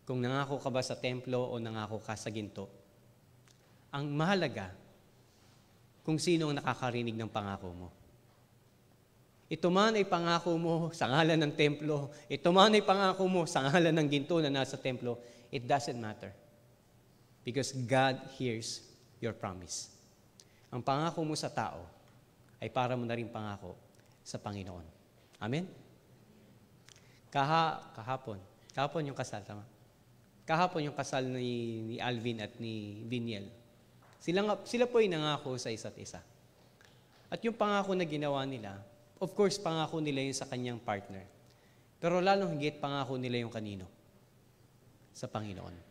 kung nangako ka ba sa templo o nangako ka sa ginto. Ang mahalaga kung sino ang nakakarinig ng pangako mo. Ito man ay pangako mo sa ngalan ng templo, ito man ay pangako mo sa ngalan ng ginto na nasa templo, it doesn't matter. Because God hears your promise. Ang pangako mo sa tao ay para mo na rin pangako sa Panginoon. Amen? Kahapon yung kasal, tama? Kahapon yung kasal ni Alvin at ni Viniel. Sila po ay nangako sa isa't isa. At yung pangako na ginawa nila, of course, pangako nila yun sa kanyang partner. Pero lalong higit, pangako nila yung kanino? Sa Panginoon.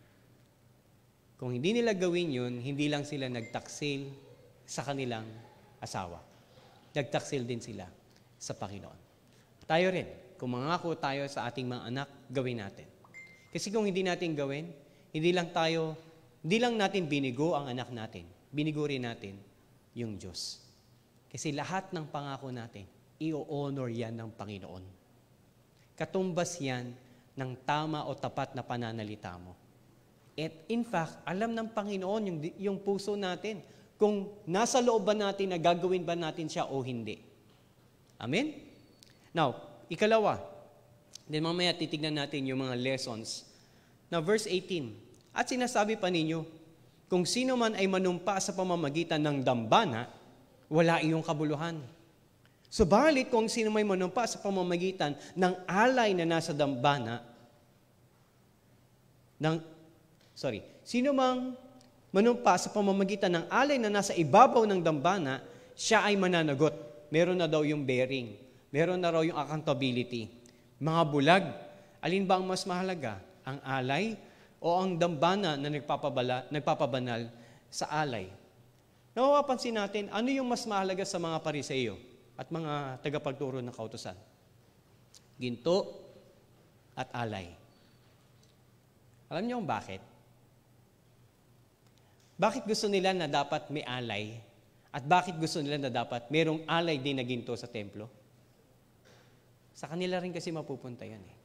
Kung hindi nila gawin yun, hindi lang sila nagtaksil sa kanilang asawa. Nagtaksil din sila sa Panginoon. Tayo rin, kung mangako tayo sa ating mga anak, gawin natin. Kasi kung hindi natin gawin, hindi lang natin binigo ang anak natin. Binigo rin natin yung Diyos. Kasi lahat ng pangako natin, i-honor yan ng Panginoon. Katumbas yan ng tama o tapat na pananalita mo. At in fact, alam ng Panginoon yung puso natin, kung nasa loob ba natin na gagawin ba natin siya o hindi. Amen? Now, ikalawa, then mamaya titignan natin yung mga lessons. Now, verse 18, at sinasabi pa ninyo, kung sino man ay manumpa sa pamamagitan ng dambana, wala iyong kabuluhan. Subalit, kung sino may manumpa sa pamamagitan ng alay na nasa dambana, sino mang manumpa sa pamamagitan ng alay na nasa ibabaw ng dambana, siya ay mananagot. Meron na daw yung bearing. Meron na raw yung accountability. Mga bulag, alin ba ang mas mahalaga? Ang alay o ang dambana na nagpapabanal sa alay? Napapansin natin, ano yung mas mahalaga sa mga Pariseyo at mga tagapagturo ng kautusan? Ginto at alay. Alam niyo kung bakit? Bakit gusto nila na dapat may alay? At bakit gusto nila na dapat merong alay din na ginto sa templo? Sa kanila rin kasi mapupunta yan eh.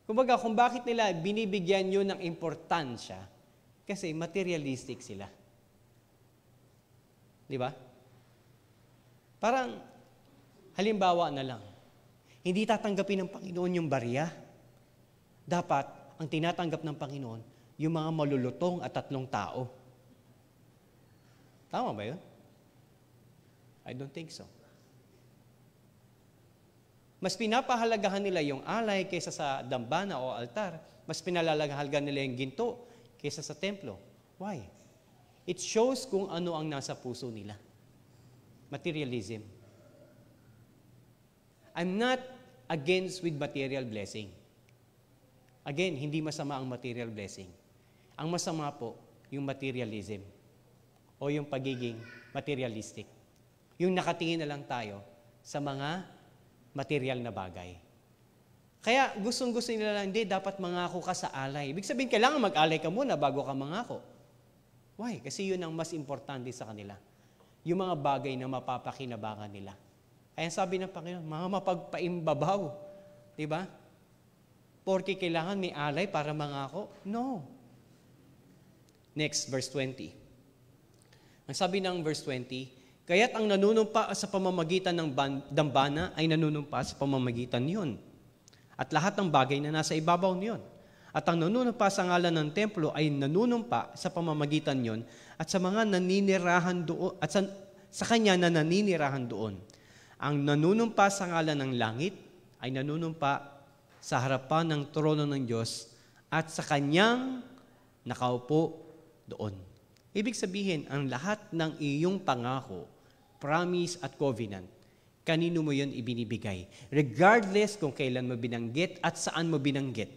Kumbaga, kung bakit nila binibigyan yun ng importansya, kasi materialistic sila. Di ba? Parang, halimbawa na lang, hindi tatanggapin ng Panginoon yung barya. Dapat, ang tinatanggap ng Panginoon, yung mga malulutong at 3 tao. Tama ba yun? I don't think so. Mas pinapahalagahan nila yung alay kaysa sa dambana o altar. Mas pinalalagahan nila yung ginto kaysa sa templo. Why? It shows kung ano ang nasa puso nila. Materialism. I'm not against with material blessing. Again, hindi masama ang material blessing. Ang masama po, yung materialism o yung pagiging materialistic. Yung nakatingin na lang tayo sa mga material na bagay. Kaya gustong-gusto nila lang, hindi, dapat mangako ka sa alay. Ibig sabihin, kailangan mag-alay ka muna bago ka mangako. Why? Kasi yun ang mas importante sa kanila. Yung mga bagay na mapapakinabangan nila. Kaya sabi ng Panginoon, mga mapagpaimbabaw. Diba? Porque kailangan may alay para mangako? No. Next, verse 20. Ang sabi ng verse 20, kaya't ang nanunumpa sa pamamagitan ng dambana ay nanunumpa sa pamamagitan niyon. At lahat ng bagay na nasa ibabaw niyon. At ang nanunumpa sa ngalan ng templo ay nanunumpa sa pamamagitan niyon at sa mga naninirahan doon at sa kanya na naninirahan doon. Ang nanunumpa sa ngalan ng langit ay nanunumpa sa harapan ng trono ng Diyos at sa kanyang nakaupo doon. Ibig sabihin, ang lahat ng iyong pangako, promise at covenant, kanino mo yun ibinibigay? Regardless kung kailan mo binanggit at saan mo binanggit,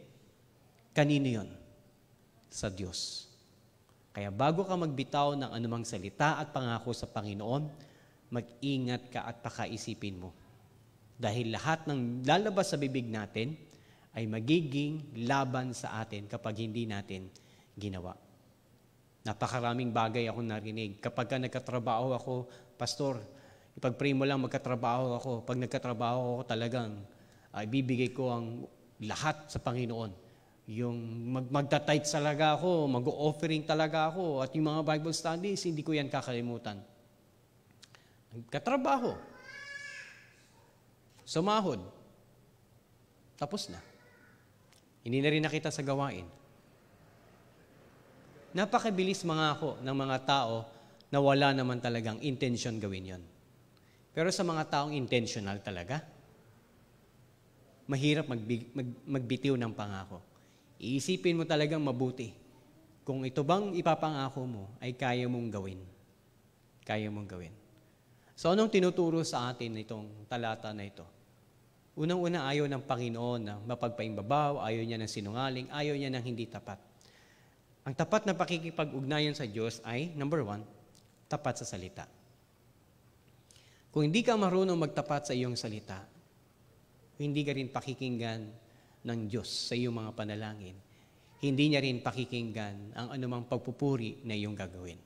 kanino yun? Sa Diyos. Kaya bago ka magbitaw ng anumang salita at pangako sa Panginoon, mag-ingat ka at pakaisipin mo. Dahil lahat ng lalabas sa bibig natin ay magiging laban sa atin kapag hindi natin ginawa. Napakaraming bagay akong narinig. Kapag nagkatrabaho ako, Pastor, ipag-pray mo lang magkatrabaho ako. Pag nagkatrabaho ako talagang ibibigay ko ang lahat sa Panginoon. Yung magta-tithe talaga ako, mag-offering talaga ako, at yung mga Bible studies, hindi ko yan kakalimutan. Nagkatrabaho. Sumahod. Tapos na. Hindi na rin nakita sa gawain. napakabilis mangako ng mga tao na wala naman talagang intention gawin yon. Pero sa mga taong intentional talaga, mahirap magbitiw ng pangako. Iisipin mo talagang mabuti kung ito bang ipapangako mo ay kaya mong gawin. Kaya mong gawin. So anong tinuturo sa atin itong talata na ito? Unang-una, ayaw ng Panginoon na mapagpaimbabaw, ayaw niya ng sinungaling, ayaw niya ng hindi tapat. Ang tapat na pakikipag-ugnayan sa Diyos ay, number 1, tapat sa salita. Kung hindi ka marunong magtapat sa iyong salita, hindi ka rin pakikinggan ng Diyos sa iyong mga panalangin. Hindi niya rin pakikinggan ang anumang pagpupuri na iyong gagawin.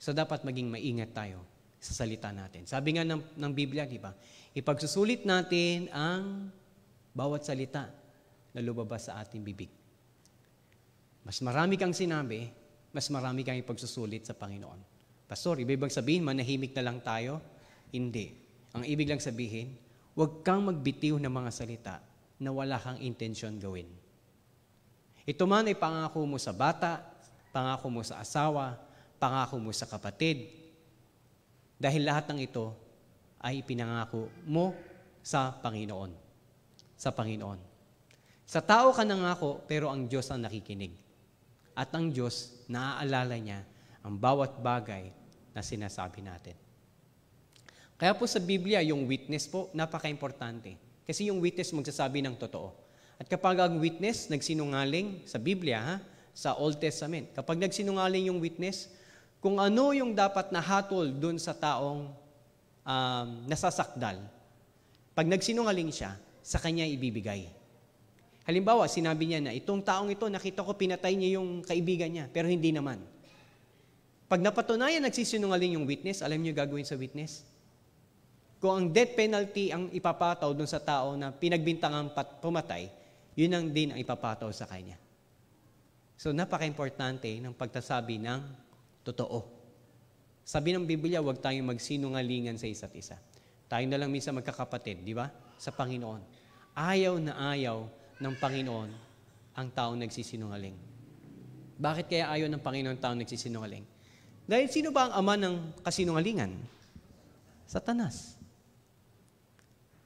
So dapat maging maingat tayo sa salita natin. Sabi nga ng Biblia, di ba? Ipagsusulit natin ang bawat salita na lumabas sa ating bibig. Mas marami kang sinabi, mas marami kang ipagsusulit sa Panginoon. Pastor, ibig bang sabihin, manahimik na lang tayo? Hindi. Ang ibig lang sabihin, huwag kang magbitiw ng mga salita na wala kang intensyon gawin. Ito man ay pangako mo sa bata, pangako mo sa asawa, pangako mo sa kapatid. Dahil lahat ng ito ay pinangako mo sa Panginoon. Sa Panginoon. Sa tao ka nangako, pero ang Diyos ang nakikinig. At ang Diyos, naaalala niya ang bawat bagay na sinasabi natin. Kaya po sa Biblia, yung witness po, napaka-importante. Kasi yung witness magsasabi ng totoo. At kapag ang witness nagsinungaling sa Biblia, sa Old Testament, kapag nagsinungaling yung witness, kung ano yung dapat na hatol dun sa taong nasasakdal, pag nagsinungaling siya, sa kanya ibibigay. Halimbawa, sinabi niya na, itong taong ito, nakita ko pinatay niya yung kaibigan niya, pero hindi naman. Pag napatunayan nagsisinungaling yung witness, alam niyo gagawin sa witness? Kung ang death penalty ang ipapataw dun sa tao na pinagbintangang pumatay, yun ang din ang ipapataw sa kanya. So, napaka-importante ng pagtasabi ng totoo. Sabi ng Biblia, huwag tayong magsinungalingan sa isa't isa. Tayo na lang minsan magkakapatid, di ba? Sa Panginoon. Ayaw na ayaw ng Panginoon ang taong nagsisinungaling. Bakit kaya ayaw ng Panginoon ang taong nagsisinungaling? Dahil sino ba ang ama ng kasinungalingan? Satanas.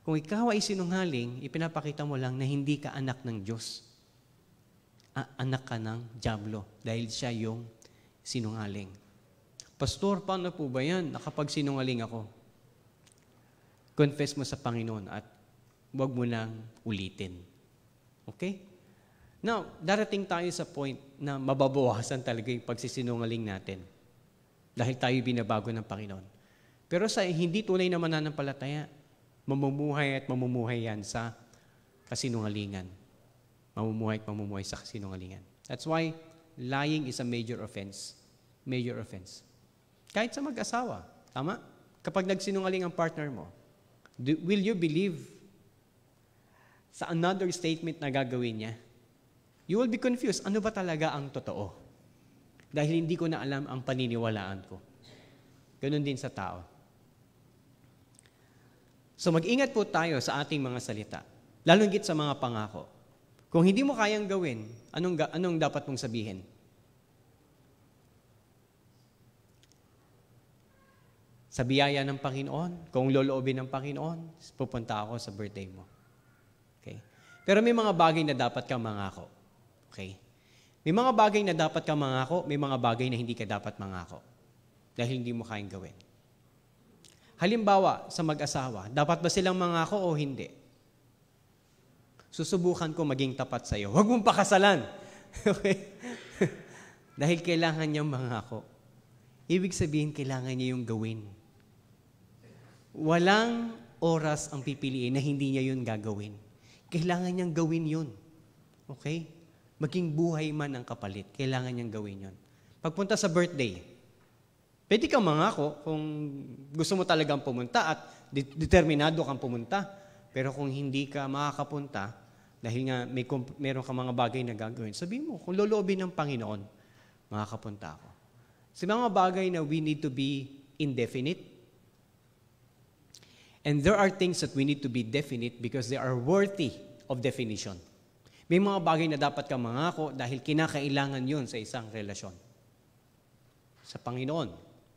Kung ikaw ay sinungaling, ipinapakita mo lang na hindi ka anak ng Diyos. Anak ka ng dyablo dahil siya yung sinungaling. Pastor, paano po ba yan? Nakapagsinungaling ako. Confess mo sa Panginoon at huwag mo nang ulitin. Okay? Now, darating tayo sa point na mababawasan talaga yung pagsisinungaling natin. Dahil tayo binabago ng Panginoon. Pero sa hindi tunay na mananampalataya, mamumuhay yan sa kasinungalingan. Mamumuhay sa kasinungalingan. That's why lying is a major offense. Major offense. Kahit sa mag-asawa. Tama? Kapag nagsinungaling ang partner mo, will you believe sa another statement na gagawin niya? You will be confused. Ano ba talaga ang totoo? Dahil hindi ko na alam ang paniniwalaan ko. Ganon din sa tao. So mag-ingat po tayo sa ating mga salita. Lalong higit sa mga pangako. Kung hindi mo kayang gawin, anong dapat mong sabihin? Sa biyaya ng Panginoon, kung loloobin ng Panginoon, pupunta ako sa birthday mo. Okay? Pero may mga bagay na dapat kang mangako. Okay? May mga bagay na dapat kang mangako, may mga bagay na hindi ka dapat mangako. Dahil hindi mo kayang gawin. Halimbawa, sa mag-asawa, dapat ba silang mangako o hindi? Susubukan ko maging tapat sa iyo. Huwag mong pakasalan. Okay? Dahil kailangan niyang mangako. Ibig sabihin, kailangan niya yung gawin. Walang oras ang pipiliin na hindi niya yun gagawin. Kailangan niyang gawin yun. Okay? Maging buhay man ang kapalit, kailangan niyang gawin yun. Pagpunta sa birthday, pwede kang mangako kung gusto mo talagang pumunta at determinado kang pumunta. Pero kung hindi ka makakapunta, dahil nga meron ka mga bagay na gagawin, sabihin mo, kung loloobin ng Panginoon, makakapunta ako. Sa mga bagay na we need to be indefinite, and there are things that we need to be definite because they are worthy of definition. May mga bagay na dapat kang mangako dahil kinakailangan yun sa isang relasyon. Sa Panginoon,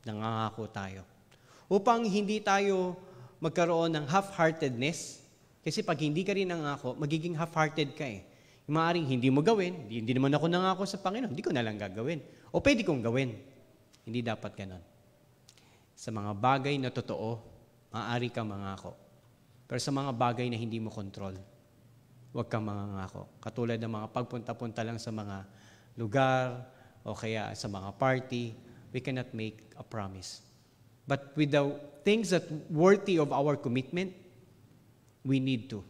nangangako tayo. Upang hindi tayo magkaroon ng half-heartedness, kasi pag hindi ka rin nangako, magiging half-hearted ka eh. Maaaring hindi mo gawin, hindi naman ako nangako sa Panginoon, hindi ko na lang gagawin. O pwede kong gawin. Hindi dapat ganon. Sa mga bagay na totoo, maaari kang mangako. Pero sa mga bagay na hindi mo control, huwag kang mangangako. Katulad ng mga pagpunta-punta lang sa mga lugar o kaya sa mga party, we cannot make a promise. But with the things that worthy of our commitment, we need to.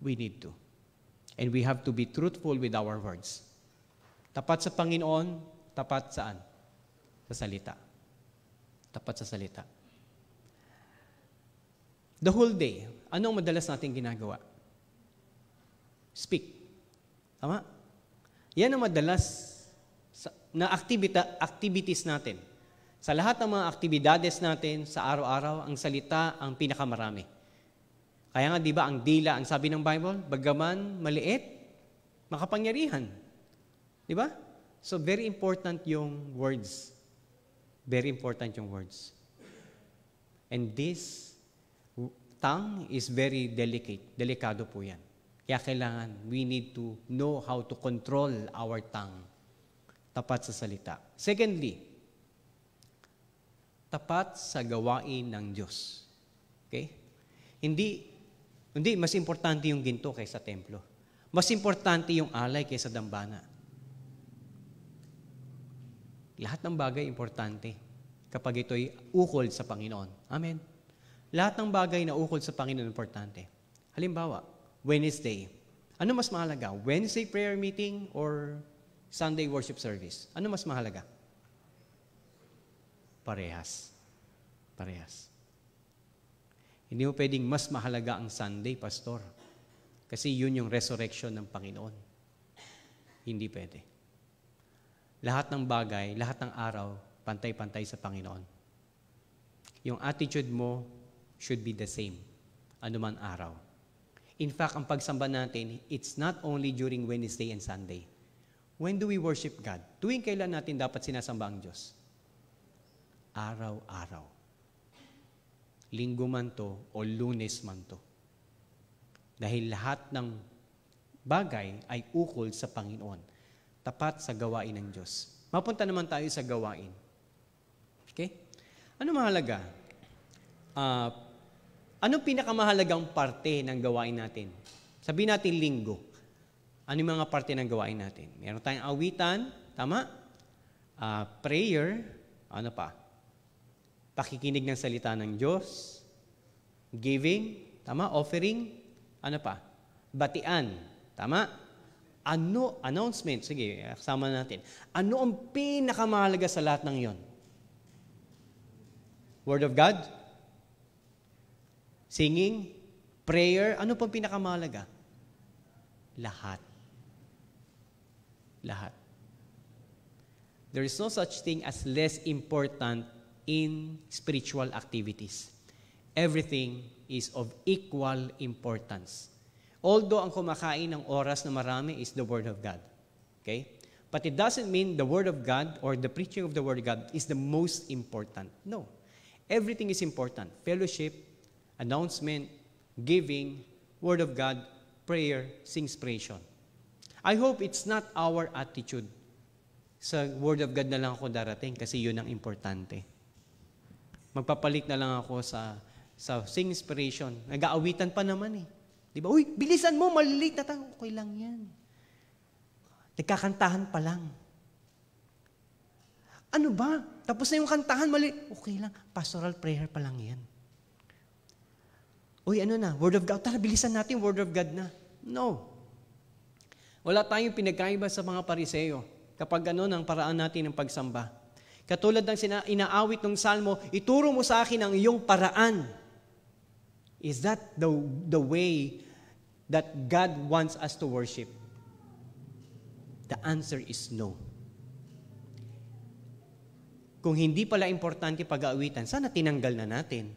We need to. And we have to be truthful with our words. Tapat sa Panginoon, tapat saan? Sa salita. Tapat sa salita. The whole day, anong madalas natin ginagawa? Speak. Tama? Yan ang madalas na activities natin. Sa lahat ng mga aktibidades natin sa araw-araw, ang salita ang pinakamarami. Kaya nga, di ba, ang dila, ang sabi ng Bible, bagaman maliit, makapangyarihan. Di ba? So, very important yung words. Very important yung words. And this tongue is very delicate. Delikado po yan. Kaya kailangan, we need to know how to control our tongue. Tapat sa salita. Secondly, tapat sa gawain ng Diyos. Okay? Hindi, mas importante yung ginto kaysa templo. Mas importante yung alay kaysa dambana. Lahat ng bagay importante kapag ito'y ukol sa Panginoon. Amen. Lahat ng bagay na ukol sa Panginoon importante. Halimbawa, Wednesday. Ano mas mahalaga? Wednesday prayer meeting or Sunday worship service? Ano mas mahalaga? Parehas. Parehas. Hindi mo pwedeng mas mahalaga ang Sunday, Pastor. Kasi yun yung resurrection ng Panginoon. Hindi pwede. Lahat ng bagay, lahat ng araw, pantay-pantay sa Panginoon. Yung attitude mo should be the same. Anuman araw. In fact, ang pagsamba natin, it's not only during Wednesday and Sunday. When do we worship God? Tuwing kailan natin dapat sinasamba ang Diyos? Araw-araw. Linggo man to o Lunes man to. Dahil lahat ng bagay ay ukol sa Panginoon. Tapat sa gawain ng Diyos. Mapunta naman tayo sa gawain. Okay? Ano mahalaga? Anong pinakamahalagang parte ng gawain natin? Sabihin natin linggo. Ano yung mga parte ng gawain natin? Meron tayong awitan, tama? Prayer, ano pa? Pakikinig ng salita ng Diyos, giving, tama? Offering, ano pa? Batian, tama? Ano? Announcement, sige, kasama natin. Ano ang pinakamahalaga sa lahat ng yon? Word of God? Singing? Prayer? Ano pang pinakamahalaga? Lahat. Lahat. There is no such thing as less important in spiritual activities. Everything is of equal importance. Although ang kumakain ng oras na marami is the Word of God. Okay? But it doesn't mean the Word of God or the preaching of the Word of God is the most important. No. Everything is important. Fellowship, announcement, giving, Word of God, prayer, singspiration. I hope it's not our attitude. Sa Word of God na lang ako darating kasi yun ang importante. Magpapalit na lang ako sa singspiration. Nag-aawitan pa naman eh. Di ba? Uy, bilisan mo, malilate na tayo. Okay lang yan. Nagkakantahan pa lang. Ano ba? Tapos na yung kantahan, okay lang. Pastoral prayer pa lang yan. Uy, ano na? Word of God. Tara, bilisan natin, Word of God na. No. Wala tayong pinagkaiba sa mga Pariseo kapag ano ng paraan natin ng pagsamba. Katulad ng inaawit ng Salmo, ituro mo sa akin ang iyong paraan. Is that the way that God wants us to worship? The answer is no. Kung hindi pala importante pag-aawitan, sana tinanggal na natin.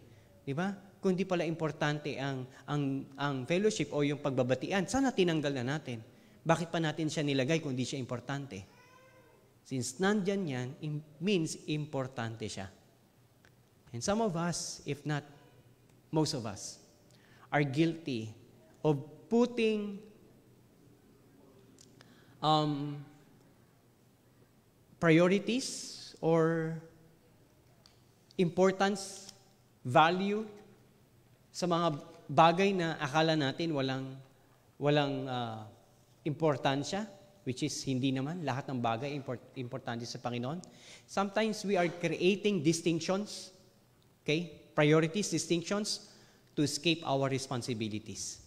Di ba? Kung hindi pala importante ang fellowship o yung pagbabatian, sana tinanggal na natin. Bakit pa natin siya nilagay kung di siya importante? Since nandyan yan, means importante siya. And some of us, if not most of us, are guilty of putting priorities or importance, value sa mga bagay na akala natin walang importansya, which is hindi naman. Lahat ng bagay importante sa Panginoon. Sometimes we are creating distinctions, okay? Priorities, distinctions, to escape our responsibilities.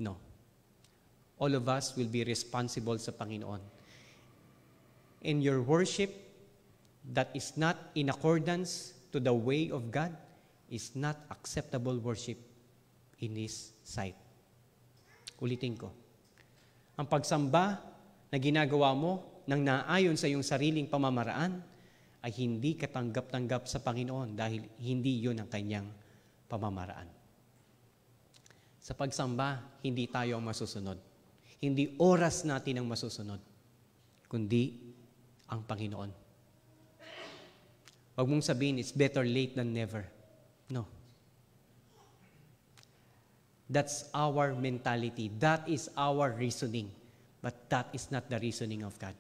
No. All of us will be responsible sa Panginoon. And your worship that is not in accordance to the way of God is not acceptable worship in His sight. Ulitin ko. Ang pagsamba na ginagawa mo nang naayon sa iyong sariling pamamaraan ay hindi katanggap-tanggap sa Panginoon dahil hindi yun ang kanyang pamamaraan. Sa pagsamba, hindi tayo ang masusunod. Hindi oras natin ang masusunod, kundi ang Panginoon. Huwag mong sabihin, it's better late than never. No. That's our mentality. That is our reasoning. But that is not the reasoning of God.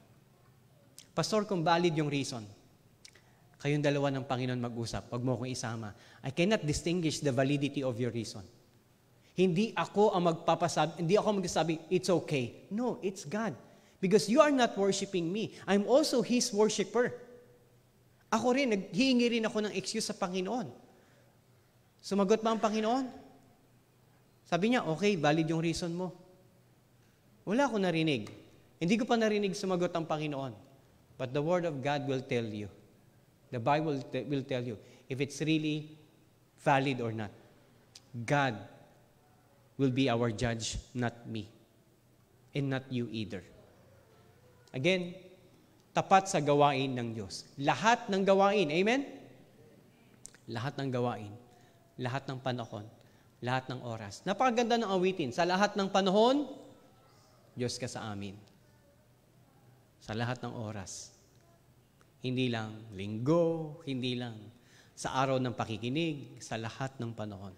Pastor, kung valid yung reason, kayong dalawa ng Panginoon mag-usap, huwag mo akong isama. I cannot distinguish the validity of your reason. Hindi ako magsasabi, it's okay. No, it's God. Because you are not worshiping me. I'm also His worshiper. Ako rin, naghihingi rin ako ng excuse sa Panginoon. Sumagot ba ang Panginoon? Sabi niya, okay, valid yung reason mo. Wala ako narinig. Hindi ko pa narinig sumagot ang Panginoon. But the Word of God will tell you. The Bible will tell you if it's really valid or not. God will be our judge, not me. And not you either. Again, tapat sa gawain ng Diyos. Lahat ng gawain, amen? Lahat ng gawain. Lahat ng panahon. Lahat ng oras. Napakaganda ng awitin. Sa lahat ng panahon, Diyos ka sa amin. Sa lahat ng oras. Hindi lang linggo, hindi lang sa araw ng pakikinig, sa lahat ng panahon.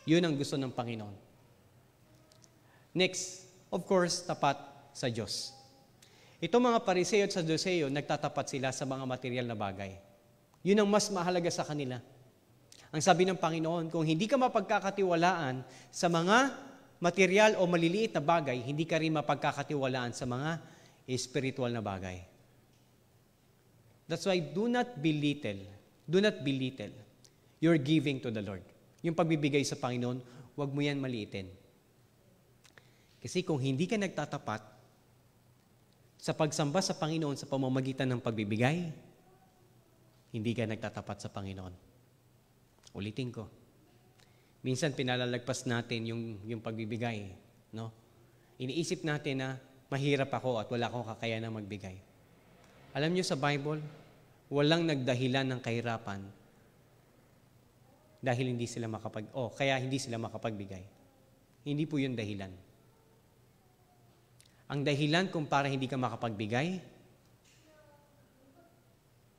Yun ang gusto ng Panginoon. Next, of course, tapat sa Diyos. Itong mga Pariseo at Saduceo, nagtatapat sila sa mga material na bagay. Yun ang mas mahalaga sa kanila. Ang sabi ng Panginoon, kung hindi ka mapagkakatiwalaan sa mga material o maliliit na bagay, hindi ka rin mapagkakatiwalaan sa mga spiritual na bagay. That's why do not belittle your giving to the Lord. Yung pagbibigay sa Panginoon, huwag mo yan maliitin. Kasi kung hindi ka nagtatapat sa pagsamba sa Panginoon sa pamamagitan ng pagbibigay, hindi ka nagtatapat sa Panginoon. Ulitin ko. Minsan pinalalagpas natin yung pagbibigay, no? Iniisip natin na mahirap ako at wala akong kakayanan magbigay. Alam niyo sa Bible, walang nagdahilan ng kahirapan dahil kaya hindi sila makapagbigay. Hindi po 'yun dahilan. Ang dahilan kung para hindi ka makapagbigay,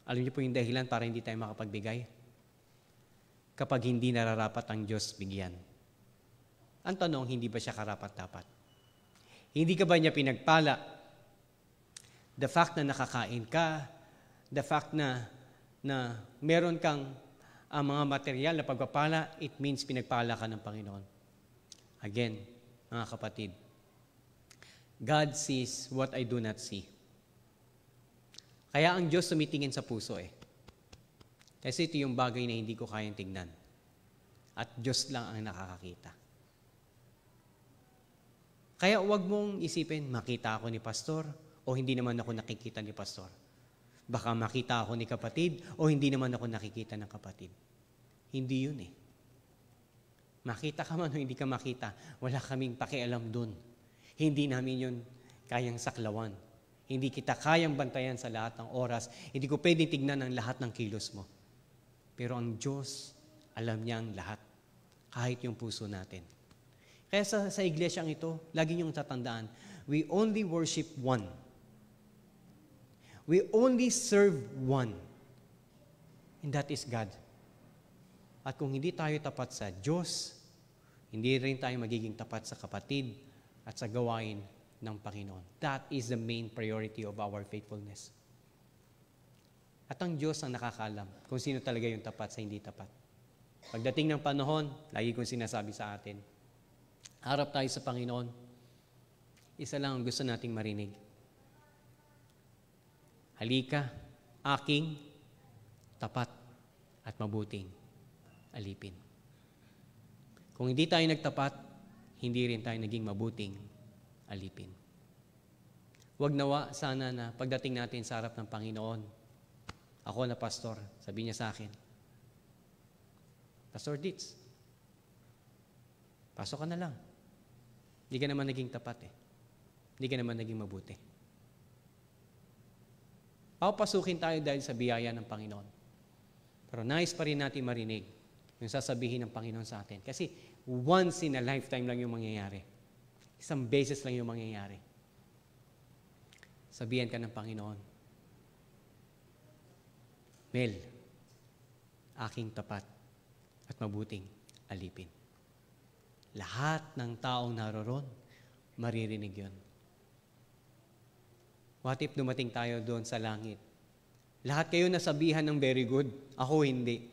alam niyo po yung dahilan para hindi tayo makapagbigay? Kapag hindi nararapat ang Diyos bigyan. Ang tanong, hindi ba siya karapat-dapat? Hindi ka ba niya pinagpala? The fact na nakakain ka, the fact na meron kang mga material na pagpapala, it means pinagpala ka ng Panginoon. Again, mga kapatid, God sees what I do not see. Kaya ang Diyos tumitingin sa puso Kasi ito yung bagay na hindi ko kayang tignan. At Diyos lang ang nakakakita. Kaya huwag mong isipin, makita ako ni pastor o hindi naman ako nakikita ni pastor. Baka makita ako ni kapatid o hindi naman ako nakikita ng kapatid. Hindi yun Makita ka man o hindi ka makita, wala kaming pakialam dun. Hindi namin yun kayang saklawan. Hindi kita kayang bantayan sa lahat ng oras. Hindi ko pwedeng tignan ang lahat ng kilos mo. Pero ang Diyos, alam niya ang lahat. Kahit yung puso natin. Kaya sa iglesyang ito, lagi niyong tatandaan, we only worship one. We only serve one. And that is God. At kung hindi tayo tapat sa Diyos, hindi rin tayo magiging tapat sa kapatid at sa gawain ng Panginoon. That is the main priority of our faithfulness. At ang Diyos ang nakakaalam kung sino talaga yung tapat sa hindi tapat. Pagdating ng panahon, lagi kong sinasabi sa atin, harap tayo sa Panginoon, isa lang ang gusto nating marinig. Halika, aking tapat at mabuting alipin. Kung hindi tayo nagtapat, hindi rin tayo naging mabuting alipin. Huwag nawa sana na pagdating natin sa harap ng Panginoon, ako na pastor, sabi niya sa akin, Pastor Ditz, pasok ka na lang. Hindi ka naman naging tapat eh. Hindi ka naman naging mabuti. Papasukin tayo dahil sa biyaya ng Panginoon. Pero nais pa rin natin marinig yung sasabihin ng Panginoon sa atin. Kasi once in a lifetime lang yung mangyayari. Isang beses lang yung mangyayari. Sabihan ka ng Panginoon, Mel, aking tapat at mabuting alipin. Lahat ng taong naroon, maririnig yun. What if dumating tayo doon sa langit? Lahat kayo nasabihan ng very good, ako hindi.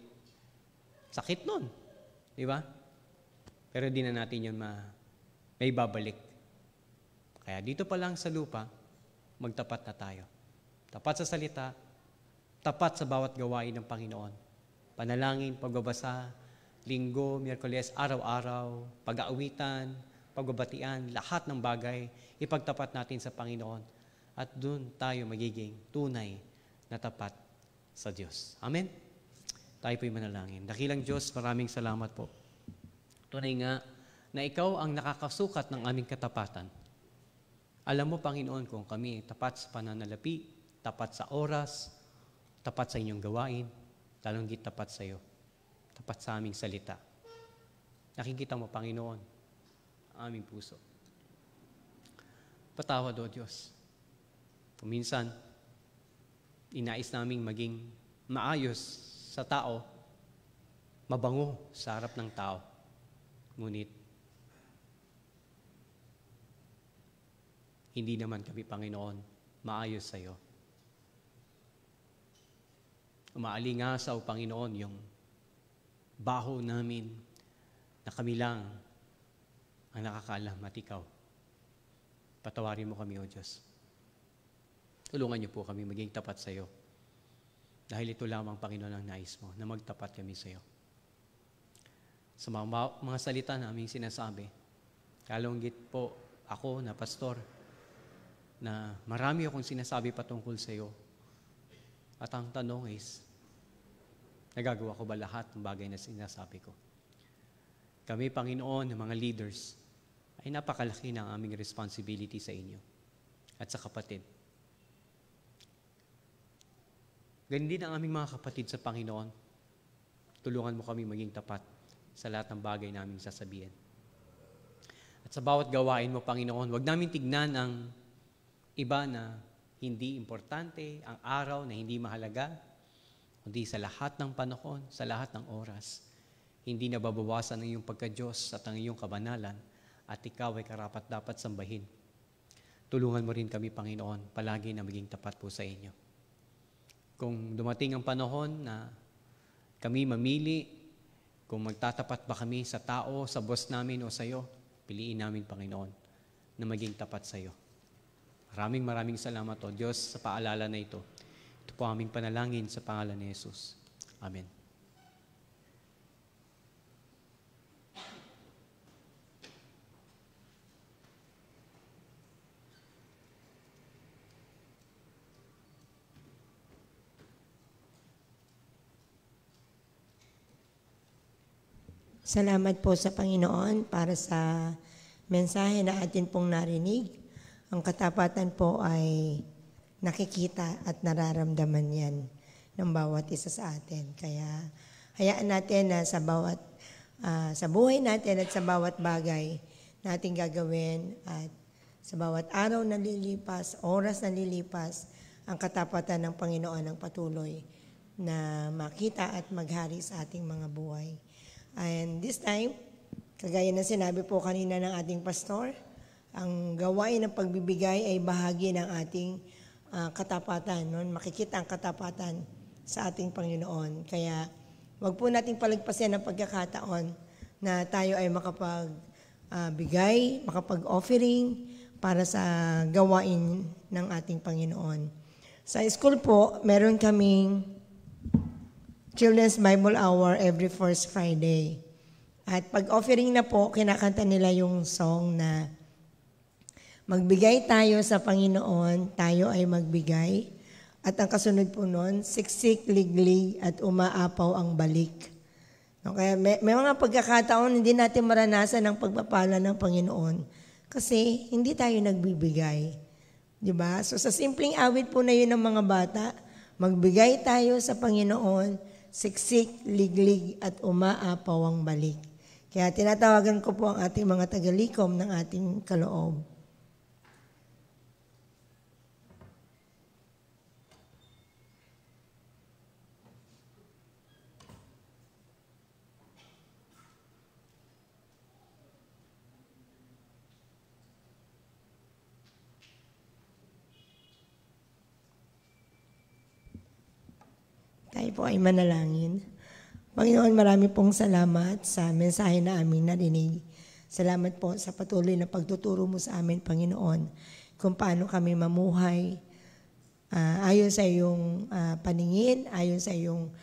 Sakit nun. Di ba? Pero di na natin yun may babalik. Kaya dito pa lang sa lupa, magtapat na tayo. Tapat sa salita, tapat sa bawat gawain ng Panginoon. Panalangin, pagbabasa, linggo, miyerkules, araw-araw, pag-aawitan, pagbabatian, lahat ng bagay, ipagtapat natin sa Panginoon. At doon tayo magiging tunay na tapat sa Diyos. Amen? Tayo po'y manalangin. Dakilang Diyos, maraming salamat po. Tunay nga na Ikaw ang nakakasukat ng aming katapatan. Alam mo, Panginoon, kung kami tapat sa pananalapi, tapat sa oras, tapat sa inyong gawain, lalong higit tapat sa iyo, tapat sa aming salita. Nakikita mo, Panginoon, ang aming puso. Patawad, O Diyos. Kung minsan, inais naming maging maayos sa tao, mabango sa harap ng tao. Ngunit, hindi naman kami, Panginoon, maayos sa iyo. Umaalingasaw, Panginoon, yung baho namin na kami lang ang nakakaalam at ikaw. Patawarin mo kami, O Diyos. Tulungan niyo po kami maging tapat sa iyo. Dahil ito lamang, Panginoon, ang nais mo, na magtapat kami sa iyo. Sa mga salita na aming sinasabi, kalonggit po ako na pastor, na marami akong sinasabi patungkol sa iyo. At ang tanong is, nagagawa ko ba lahat ng bagay na sinasabi ko? Kami, Panginoon, ng mga leaders, ay napakalaki ng aming responsibility sa inyo at sa kapatid. Ganun din ang aming mga kapatid sa Panginoon. Tulungan mo kami maging tapat sa lahat ng bagay na aming sasabihin. At sa bawat gawain mo, Panginoon, huwag namin tignan ang iba na hindi importante, ang araw na hindi mahalaga, kundi sa lahat ng panahon, sa lahat ng oras, hindi nababawasan ang iyong pagka-Diyos at ang iyong kabanalan, at ikaw ay karapat-dapat sambahin. Tulungan mo rin kami, Panginoon, palagi na maging tapat po sa inyo. Kung dumating ang panahon na kami mamili, kung magtatapat ba kami sa tao, sa boss namin o sa iyo, piliin namin, Panginoon, na maging tapat sa iyo. Maraming salamat, O Diyos, sa paalala na ito. Ito po aming panalangin sa pangalan ni Jesus. Amen. Salamat po sa Panginoon para sa mensahe na atin pong narinig. Ang katapatan po ay nakikita at nararamdaman yan ng bawat isa sa atin. Kaya hayaan natin na sa buhay natin at sa bawat bagay natin gagawin at Sa bawat araw na lilipas, oras na lilipas, ang katapatan ng Panginoon ang patuloy na makita at maghari sa ating mga buhay. And this time, kagaya na sinabi po kanina ng ating pastor, ang gawain ng pagbibigay ay bahagi ng ating katapatan. No? Makikita ang katapatan sa ating Panginoon. Kaya wag po nating palagpasin ang pagkakataon na tayo ay makapagbigay, makapag-offering para sa gawain ng ating Panginoon. Sa school po, meron kaming Children's Bible Hour every first Friday. At pag-offering na po, kinakanta nila yung song na magbigay tayo sa Panginoon, tayo ay magbigay. At ang kasunod po nun, siksik, liglig, at umaapaw ang balik. Okay? May mga pagkakataon, hindi natin maranasan ang pagpapala ng Panginoon kasi hindi tayo nagbibigay. Diba? So sa simpleng awit po na yun ng mga bata, magbigay tayo sa Panginoon, siksik, liglig, at umaapaw ang balik. Kaya tinatawagan ko po ang ating mga tagalikom ng ating kaloob. Tayo po ay manalangin. Panginoon, marami pong salamat sa mensahe na aming narinig. Salamat po sa patuloy na pagtuturo mo sa amin, Panginoon, kung paano kami mamuhay ayon sa iyong paningin, ayon sa iyong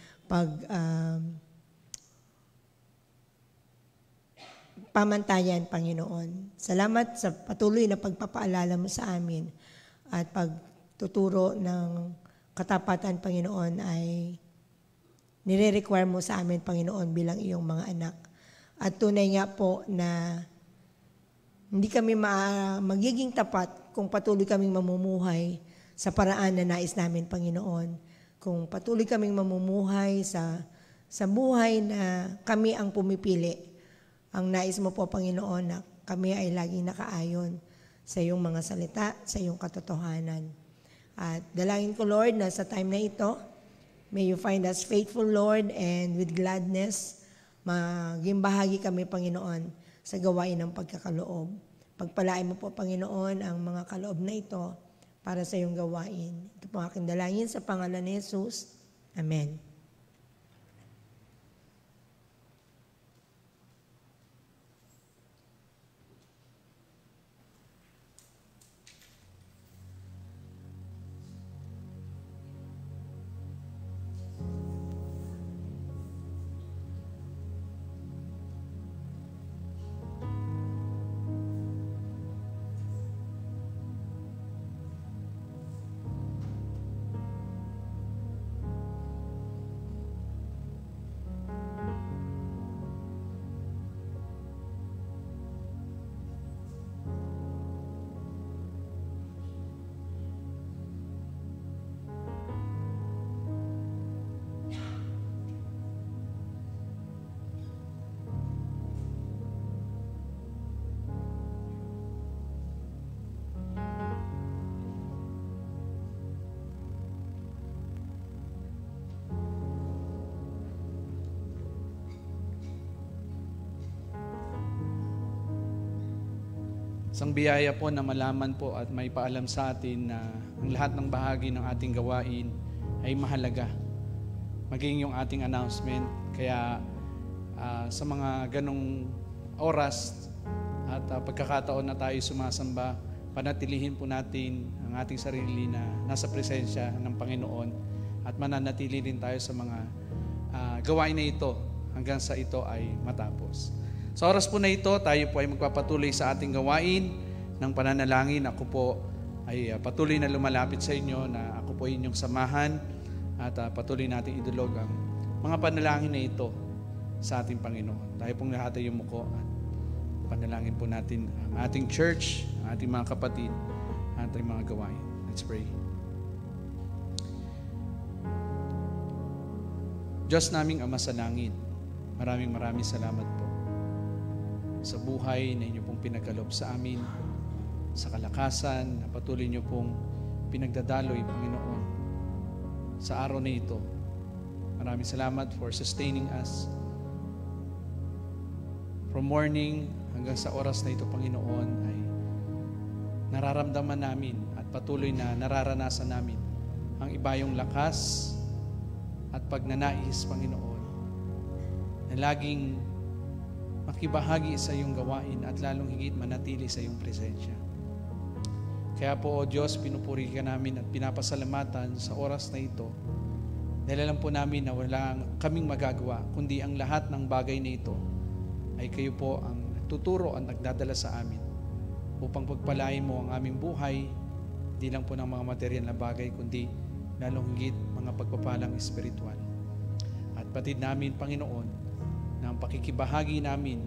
pamantayan, Panginoon. Salamat sa patuloy na pagpapaalala mo sa amin at pagtuturo ng katapatan, Panginoon, ay nire-require mo sa amin, Panginoon, bilang iyong mga anak. At tunay nga po na hindi kami magiging tapat kung patuloy kaming mamumuhay sa paraan na nais namin, Panginoon. Kung patuloy kaming mamumuhay sa buhay na kami ang pumipili. Ang nais mo po, Panginoon, na kami ay laging nakaayon sa iyong mga salita, sa iyong katotohanan. At dalangin ko, Lord, na sa time na ito, may you find us faithful, Lord, and with gladness, maging bahagi kami, Panginoon, sa gawain ng pagkakaloob. Pagpalain mo po, Panginoon, ang mga kaloob na ito para sa iyong gawain. Ito po aking dalangin sa pangalan ni Jesus. Amen. Isang biyaya po na malaman po at may paalam sa atin na ang lahat ng bahagi ng ating gawain ay mahalaga. Maging yung ating announcement. Kaya sa mga ganong oras at pagkakataon na tayo sumasamba, panatilihin po natin ang ating sarili na nasa presensya ng Panginoon at mananatili din tayo sa mga gawain na ito hanggang sa ito ay matapos. Sa oras po na ito, tayo po ay magpapatuloy sa ating gawain ng pananalangin. Ako po ay patuloy na lumalapit sa inyo na ako po inyong samahan at patuloy natin idulog ang mga panalangin na ito sa ating Panginoon. Tayo pong lahat ay yumuko at panalangin po natin ang ating church, ang ating mga kapatid, ang ating mga gawain. Let's pray. Diyos naming Ama sa langit, maraming salamat po sa buhay na inyo pong pinagkaloob sa amin. sa kalakasan na patuloy niyo pong pinagdadaloy, Panginoon, sa araw na ito. Maraming salamat for sustaining us from morning hanggang sa oras na ito, Panginoon, ay nararamdaman namin at patuloy na nararanasan namin ang ibayong lakas at pagnanais, Panginoon, na laging makibahagi sa iyong gawain at lalong higit manatili sa iyong presensya. Kaya po, O Diyos, pinupuri ka namin at pinapasalamatan sa oras na ito dahil alam po namin na wala kaming magagawa, kundi ang lahat ng bagay na ito ay kayo po ang nagtuturo at nagdadala sa amin upang pagpalain mo ang aming buhay, hindi lang po ng mga material na bagay, kundi lalong higit mga pagpapalang espiritual. At patid namin, Panginoon, na ang pakikibahagi namin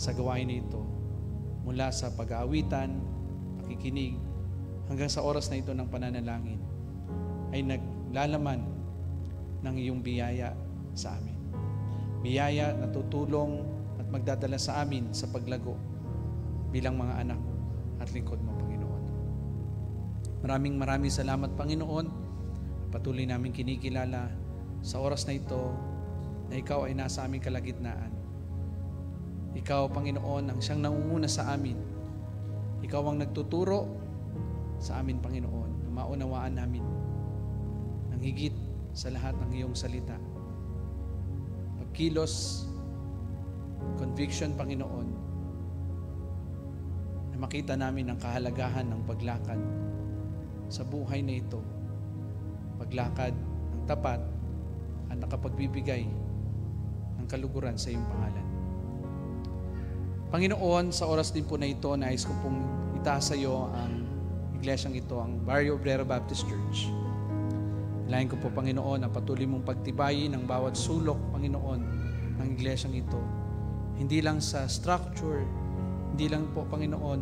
sa gawain na ito mula sa pag-aawitan, pakikinig, hanggang sa oras na ito ng pananalangin ay naglalaman ng iyong biyaya sa amin. Biyaya na tutulong at magdadala sa amin sa paglago bilang mga anak at lingkod mo, Panginoon. Maraming salamat, Panginoon. Patuloy namin kinikilala sa oras na ito na ikaw ay nasa aming kalagitnaan. Ikaw, Panginoon, ang siyang nangunguna sa amin. Ikaw ang nagtuturo sa amin, Panginoon, na maunawaan namin ang higit sa lahat ng iyong salita. Pagkilos, conviction, Panginoon, na makita namin ang kahalagahan ng paglakad sa buhay na ito. Paglakad ng tapat at nakapagbibigay ng kaluguran sa iyong pangalan. Panginoon, sa oras din po na ito, nais ko pong itaas sa iyo ang iglesyang ito, ang Barrio Obrero Baptist Church. Hilahin ko po, Panginoon, na patuloy mong pagtibayin ang bawat sulok, Panginoon, ng iglesyang ito. Hindi lang sa structure, hindi lang po, Panginoon,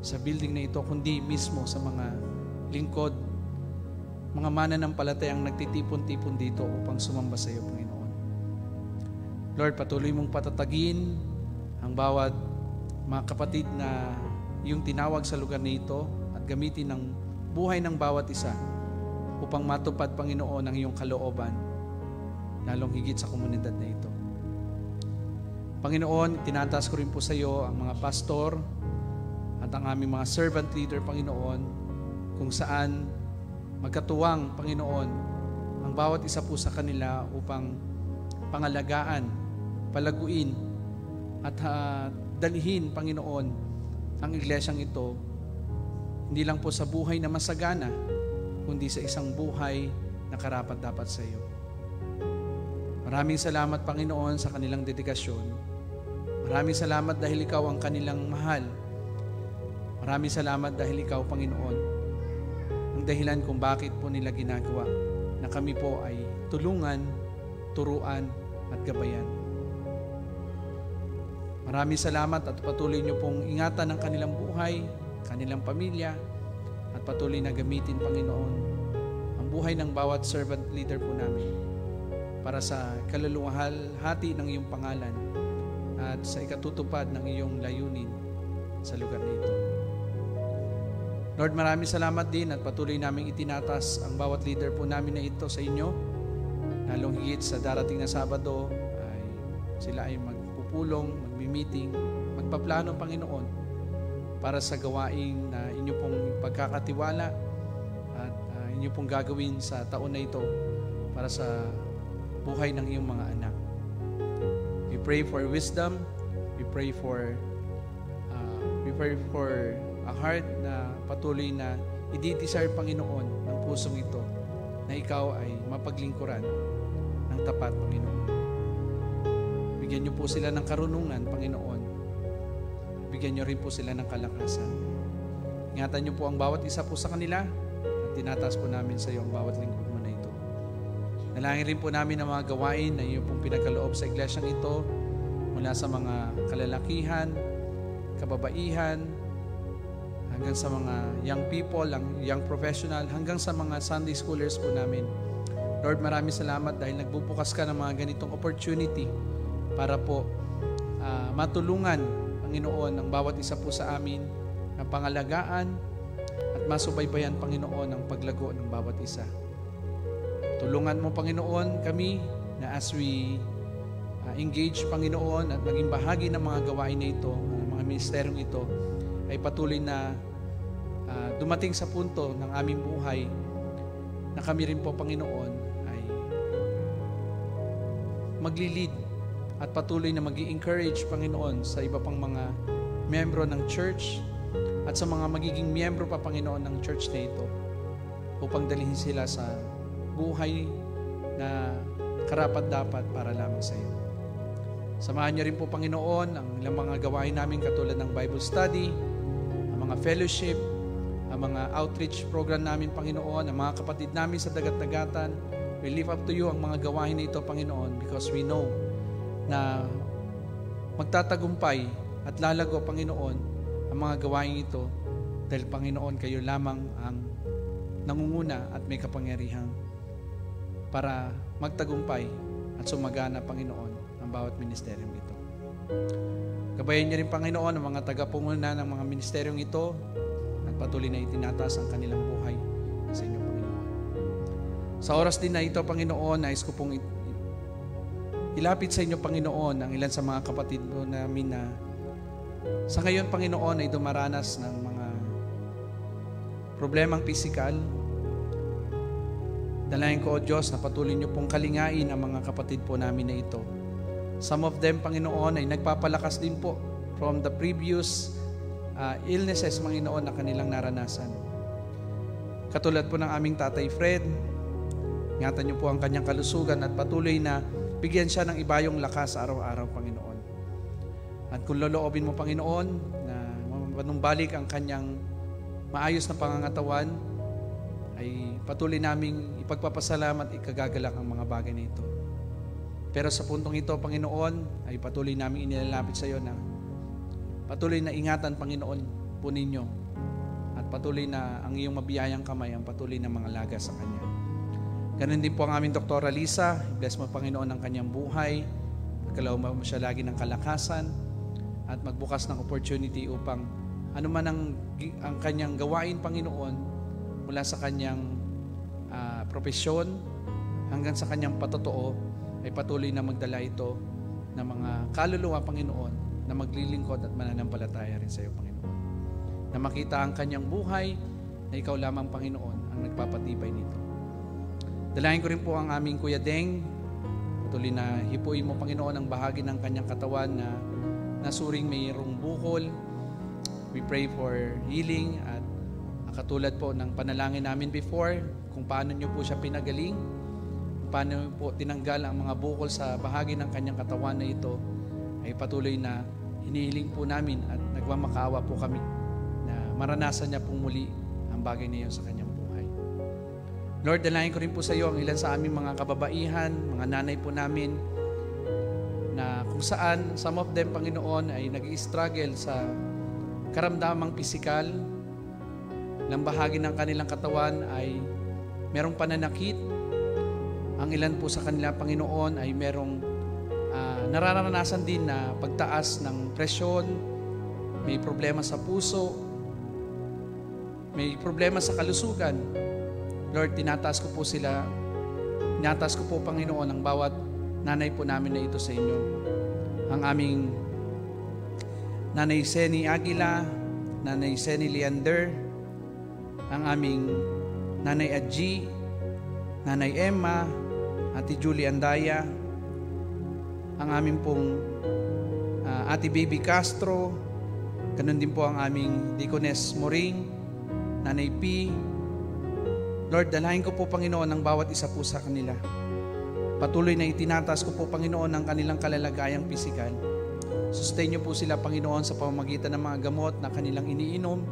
sa building na ito, kundi mismo sa mga lingkod, mga mananampalatayang nagtitipon-tipon dito upang sumamba sa iyo, Panginoon. Lord, patuloy mong patatagin ang bawat mga kapatid na iyong tinawag sa lugar na ito at gamitin ng buhay ng bawat isa upang matupad, Panginoon, ang iyong kalooban, lalong higit sa komunidad na ito. Panginoon, tinataas ko rin po sa iyo ang mga pastor at ang aming mga servant leader, Panginoon, kung saan magkatuwang, Panginoon, ang bawat isa po sa kanila upang pangalagaan, palaguin, at dalhin, Panginoon, ang iglesyang ito, hindi lang po sa buhay na masagana, kundi sa isang buhay na karapat-dapat sa iyo. Maraming salamat, Panginoon, sa kanilang dedikasyon. Maraming salamat dahil ikaw ang kanilang mahal. Maraming salamat dahil ikaw, Panginoon, ang dahilan kung bakit po nila ginagawa na kami po ay tulungan, turuan, at gabayan. Maraming salamat at patuloy niyo pong ingatan ang kanilang buhay, kanilang pamilya, at patuloy na gamitin, Panginoon, ang buhay ng bawat servant leader po namin para sa kaluluwalhati ng iyong pangalan at sa ikatutupad ng iyong layunin sa lugar nito. Lord, maraming salamat din at patuloy naming itinatas ang bawat leader po namin na ito sa inyo. Lalong higit sa darating na Sabado ay sila ay magpupulong, magmi-meeting, magpaplano, Panginoon, para sa gawaing na inyo pong pagkakatiwala at inyo pong gagawin sa taon na ito para sa buhay ng iyong mga anak. We pray for wisdom. We pray for a heart na patuloy na i-desire, Panginoon, ng pusong ito na ikaw ay mapaglingkuran ng tapat, Panginoon. Bigyan niyo po sila ng karunungan, Panginoon. Bigyan niyo rin po sila ng kalakasan. Ingatan niyo po ang bawat isa po sa kanila at tinataas po namin sa iyo ang bawat lingkod mo na ito. Nalangin rin po namin ang mga gawain na iyo pong pinagkaloob sa iglesyang ito mula sa mga kalalakihan, kababaihan, hanggang sa mga young people, young professional, hanggang sa mga Sunday schoolers po namin. Lord, maraming salamat dahil nagbubukas ka ng mga ganitong opportunity para po matulungan, Panginoon, ang bawat isa po sa amin na pangalagaan at masubaybayan, Panginoon, ang paglago ng bawat isa. Tulungan mo, Panginoon, kami na as we engage, Panginoon, at maging bahagi ng mga gawain na ito, ng mga ministeryong ito, ay patuloy na dumating sa punto ng aming buhay na kami rin po, Panginoon, ay maglilid at patuloy na mag-i-encourage, Panginoon, sa iba pang mga miyembro ng church at sa mga magiging miyembro pa, Panginoon, ng church na ito upang dalhin sila sa buhay na karapat-dapat para lamang sa iyo. Samahan niyo rin po, Panginoon, ang ilang mga gawain namin katulad ng Bible study, ang mga fellowship, ang mga outreach program namin, Panginoon, ang mga kapatid namin sa dagat-dagatan. We lift up to you ang mga gawain na ito, Panginoon, because we know na magtatagumpay at lalago, Panginoon, ang mga gawain ito dahil, Panginoon, kayo lamang ang nangunguna at may kapangyarihan para magtagumpay at sumagana, Panginoon, ang bawat ministeryong ito. Gabayan niyo rin, Panginoon, ang mga tagapanguna ng mga ministeryong ito at patuloy na itinataas ang kanilang buhay sa inyo, Panginoon. Sa oras din na ito, Panginoon, nais ko pong ilapit sa inyo, Panginoon, ang ilan sa mga kapatid mo namin na sa ngayon, Panginoon, ay dumaranas ng mga problemang pisikal. Dalayan ko, O Diyos, na patuloy niyo pong kalingain ang mga kapatid po namin na ito. Some of them, Panginoon, ay nagpapalakas din po from the previous illnesses, Panginoon, na kanilang naranasan. Katulad po ng aming Tatay Fred, ingatan niyo po ang kanyang kalusugan at patuloy na bigyan siya ng ibayong lakas araw-araw, Panginoon. At kung loloobin mo, Panginoon, na manumbalik ang kanyang maayos na pangangatawan, ay patuloy naming ipagpapasalamat at ikagagalak ang mga bagay na ito. Pero sa puntong ito, Panginoon, ay patuloy naming inilalapit sa iyo na patuloy na ingatan, Panginoon, po ninyo. At patuloy na ang iyong mabiyayang kamay ang patuloy na mga laga sa kanya. Ganun din po ang aming Dr. Lisa. Bless mo, Panginoon, ang kanyang buhay. Pagkalaw mo siya lagi ng kalakasan at magbukas ng opportunity upang anuman ang kanyang gawain, Panginoon, mula sa kanyang propesyon hanggang sa kanyang patotoo, ay patuloy na magdala ito ng mga kaluluwa, Panginoon, na maglilingkod at mananampalataya rin sa iyo, Panginoon. Na makita ang kanyang buhay na ikaw lamang, Panginoon, ang nagpapatibay nito. Dalayan ko rin po ang aming Kuya Deng. Patuloy na hipuin mo, Panginoon, ang bahagi ng kanyang katawan na nasuring mayroong bukol. We pray for healing at katulad po ng panalangin namin before, kung paano nyo po siya pinagaling, paano po tinanggal ang mga bukol sa bahagi ng kanyang katawan na ito, ay patuloy na hinihiling po namin at nagmamakaawa po kami na maranasan niya pong muli ang bagay na iyon sa kanyang buhay. Lord, dalayan ko rin po sa iyo ang ilan sa aming mga kababaihan, mga nanay po namin, na kung saan some of them, Panginoon, ay nag-i-struggle sa karamdamang pisikal, ng bahagi ng kanilang katawan ay merong pananakit. Ang ilan po sa kanila, Panginoon, ay merong nararanasan din na pagtaas ng presyon, may problema sa puso, may problema sa kalusugan. Lord, tinataas ko po sila, tinataas ko po, Panginoon, ang bawat nanay po namin na ito sa inyo. Ang aming Nanay Seni Aguila, Nanay Seni Leander, ang aming Nanay Adji, Nanay Emma, Ate Julie Andaya, ang aming pong Ate Baby Castro, ganun din po ang aming Deaconess Moring, Nanay P. Lord, dalahin ko po, Panginoon, ang bawat isa po sa kanila. Patuloy na itinatas ko po, Panginoon, ang kanilang kalalagayang pisikal. Sustain niyo po sila, Panginoon, sa pamamagitan ng mga gamot na kanilang iniinom,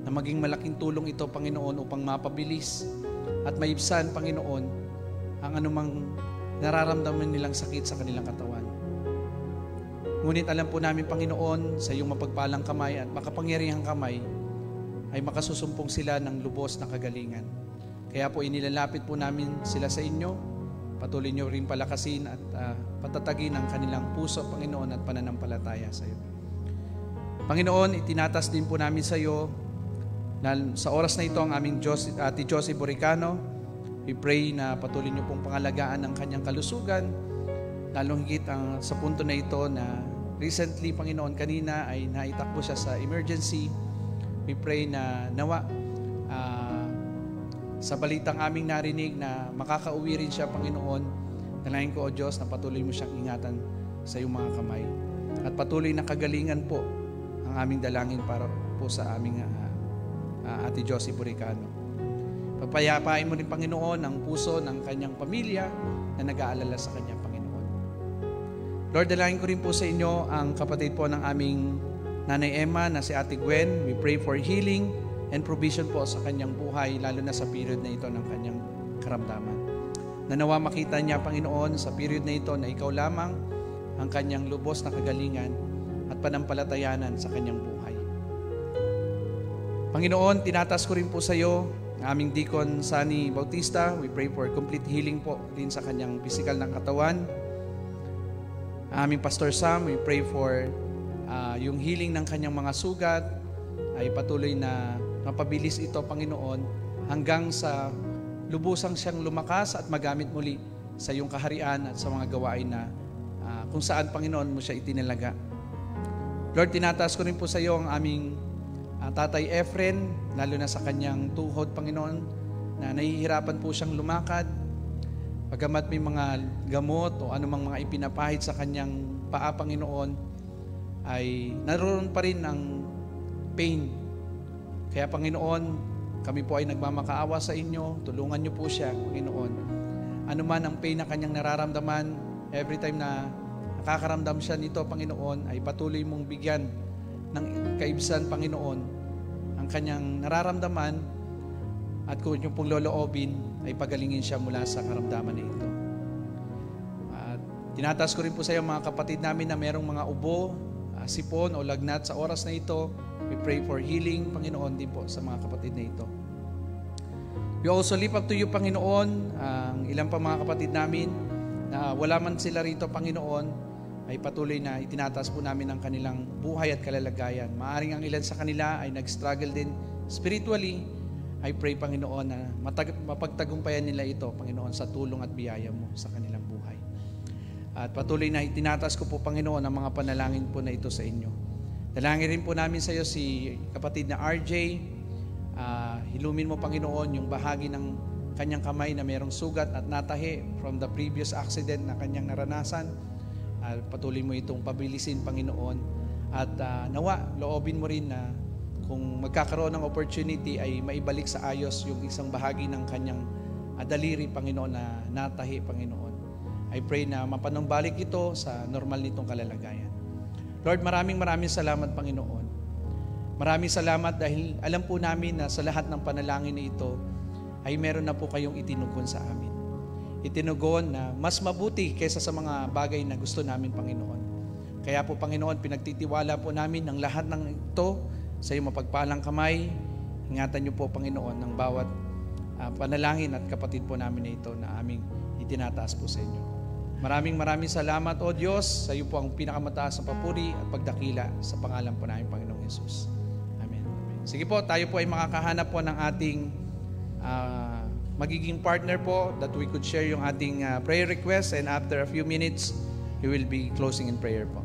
na maging malaking tulong ito, Panginoon, upang mapabilis at maibsan, Panginoon, ang anumang nararamdaman nilang sakit sa kanilang katawan. Ngunit alam po namin, Panginoon, sa iyong mapagpalang kamay at makapangyarihang kamay, ay makasusumpong sila ng lubos na kagalingan. Kaya po inilalapit po namin sila sa inyo. Patuloy niyo rin palakasin at patatagin ang kanilang puso, Panginoon, at pananampalataya sa iyo. Panginoon, itinatas din po namin sa iyo na sa oras na ito ang aming Ate Josie Boricano. We pray na patuloy niyo pong pangalagaan ang kanyang kalusugan, lalong higit sa punto na ito na recently, Panginoon, kanina ay naitakbo siya sa emergency. We pray na nawa sa balitang aming narinig na makakauwi rin siya, Panginoon. Dalangin ko, O Diyos, na patuloy mo siyang ingatan sa iyong mga kamay. At patuloy na kagalingan po ang aming dalangin para po sa aming Ate Josie Boricano. Pagpayapain mo rin, Panginoon, ang puso ng kanyang pamilya na nag-aalala sa kanya, Panginoon. Lord, dalangin ko rin po sa inyo ang kapatid po ng aming Nanay Emma na si Ate Gwen. We pray for healing and provision po sa kanyang buhay, lalo na sa period na ito ng kanyang karamdaman. Nanawa makita niya, Panginoon, sa period na ito na ikaw lamang ang kanyang lubos na kagalingan at panampalatayanan sa kanyang buhay. Panginoon, tinatas ko rin po sa iyo ang aming Deacon Sunny Bautista. We pray for complete healing po din sa kanyang physical na katawan. Aming Pastor Sam, we pray for yung healing ng kanyang mga sugat ay patuloy na mapabilis ito, Panginoon, hanggang sa lubusang siyang lumakas at magamit muli sa iyong kaharian at sa mga gawain na kung saan, Panginoon, mo siya itinalaga. Lord, tinataas ko rin po sa iyo ang aming Tatay Efren, lalo na sa kanyang tuhod, Panginoon, na nahihirapan po siyang lumakad. Pagamat may mga gamot o anumang mga ipinapahid sa kanyang paa, Panginoon, ay naroon pa rin ang pain. Kaya, Panginoon, kami po ay nagmamakaawa sa inyo. Tulungan niyo po siya, Panginoon. Ano man ang pain na kanyang nararamdaman, every time na nakakaramdam siya nito, Panginoon, ay patuloy mong bigyan ng kaibsan, Panginoon, ang kanyang nararamdaman, at kung yung pong loloobin, ay pagalingin siya mula sa karamdaman na ito. At tinataas ko rin po sa iyo mga kapatid namin na merong mga ubo, sipon o lagnat sa oras na ito. We pray for healing, Panginoon, din po sa mga kapatid na ito. We also lift up to you, Panginoon, ang ilang pa mga kapatid namin na wala man sila rito, Panginoon, ay patuloy na itinataas po namin ang kanilang buhay at kalalagayan. Maaring ang ilan sa kanila ay nag-struggle din spiritually. I pray, Panginoon, na mapagtagumpayan nila ito, Panginoon, sa tulong at biyaya mo sa kanilang buhay. At patuloy na itinataas ko po, Panginoon, ang mga panalangin po na ito sa inyo. Dalangin rin po namin sa iyo si kapatid na RJ. Hilumin mo, Panginoon, yung bahagi ng kanyang kamay na mayroong sugat at natahi from the previous accident na kanyang naranasan. Patuloy mo itong pabilisin, Panginoon. At nawa, loobin mo rin na kung magkakaroon ng opportunity ay maibalik sa ayos yung isang bahagi ng kanyang daliri, Panginoon, na natahi, Panginoon. I pray na mapanumbalik ito sa normal nitong kalalagayan. Lord, maraming salamat, Panginoon. Maraming salamat dahil alam po namin na sa lahat ng panalangin na ito ay meron na po kayong itinugon sa amin. Itinugon na mas mabuti kaysa sa mga bagay na gusto namin, Panginoon. Kaya po, Panginoon, pinagtitiwala po namin ng lahat ng ito sa iyong mapagpalang kamay. Ingatan niyo po, Panginoon, ng bawat panalangin at kapatid po namin na ito na aming itinataas po sa inyo. Maraming salamat, O Diyos. Sa iyo po ang pinakamataas na papuri at pagdakila sa pangalan po namin, Panginoong Yesus. Amen. Sige po, tayo po ay makakahanap po ng ating magiging partner po that we could share yung ating prayer request, and after a few minutes, we will be closing in prayer po.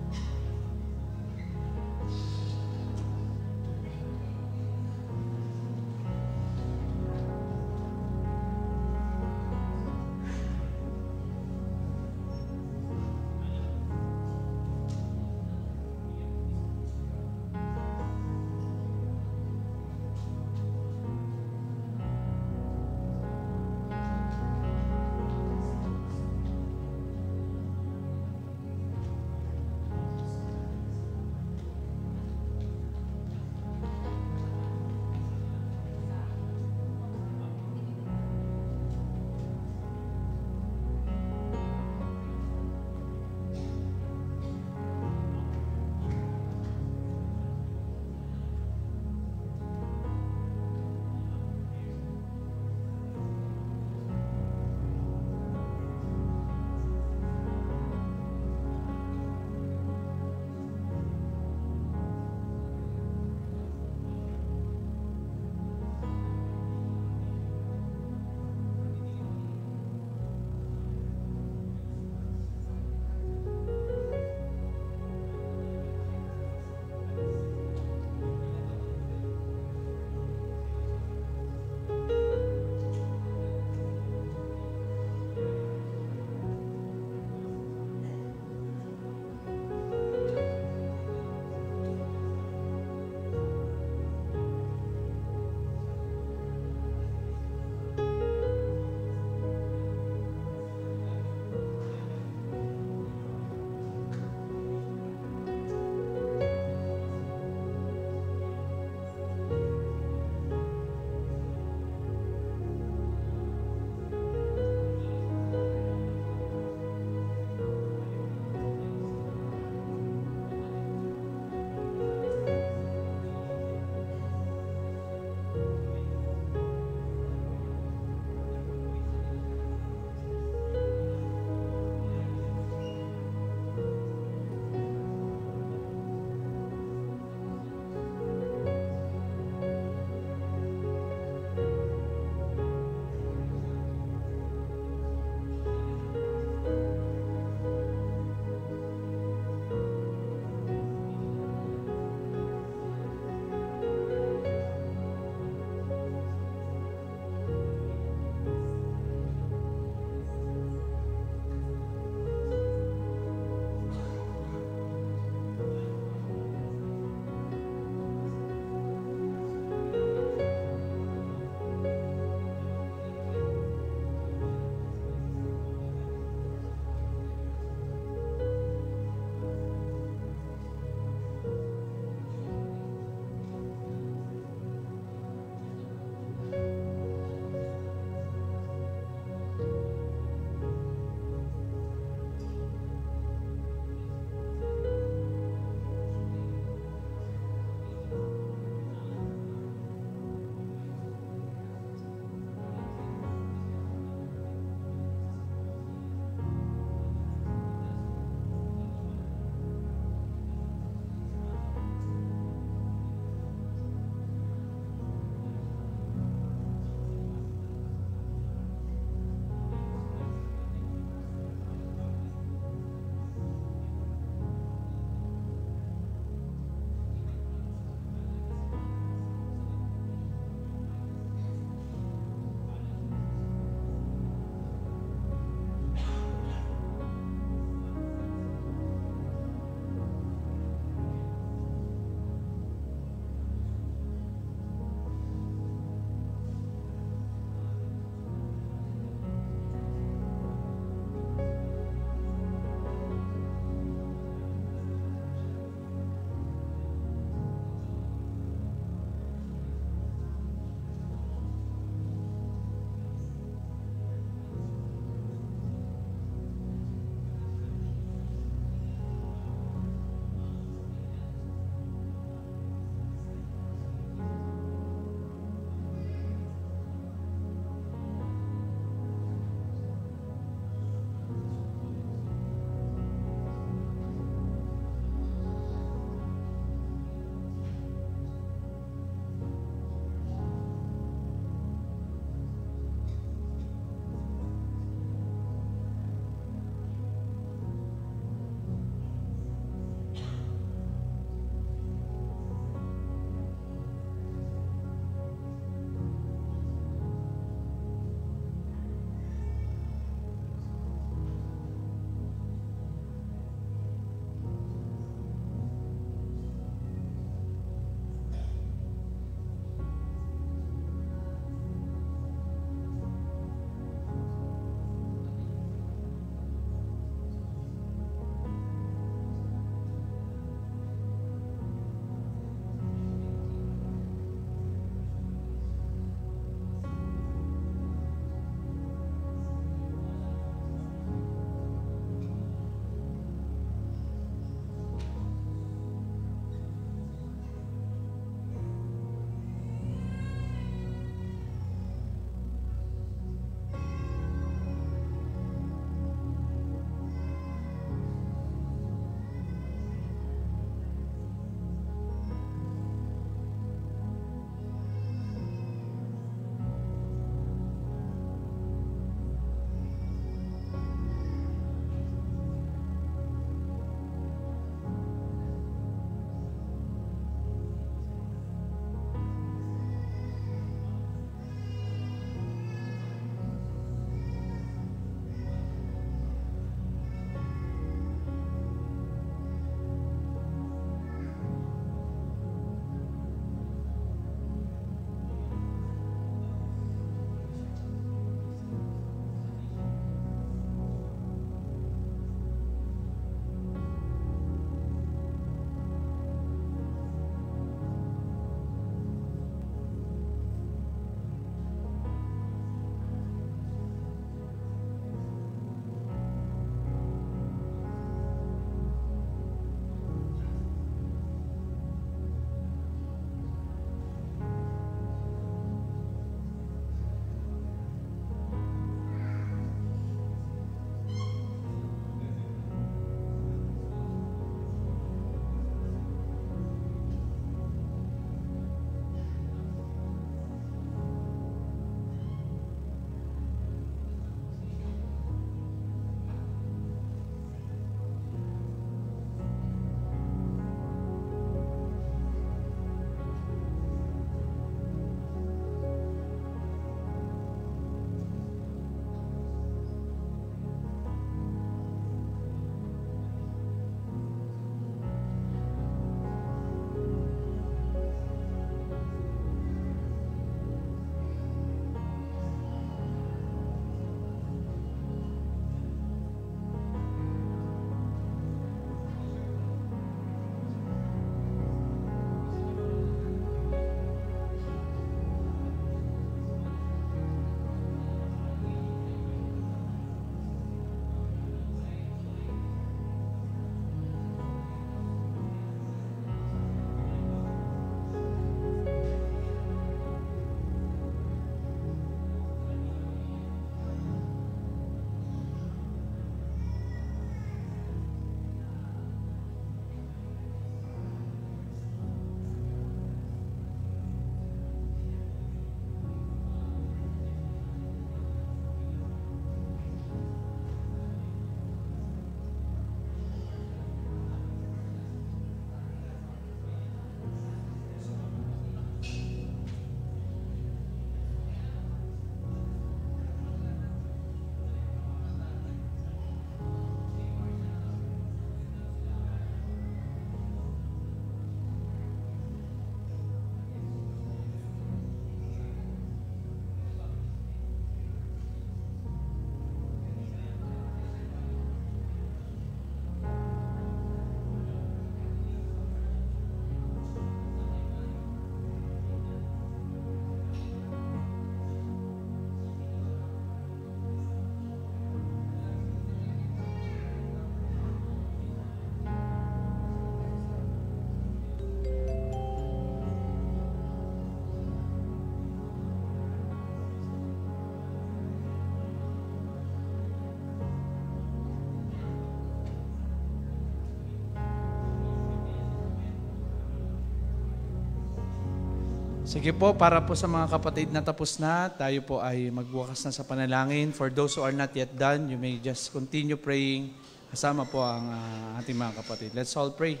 Sige po, para po sa mga kapatid na tapos na, tayo po ay magbukas na sa panalangin. For those who are not yet done, you may just continue praying. Kasama po ang ating mga kapatid. Let's all pray.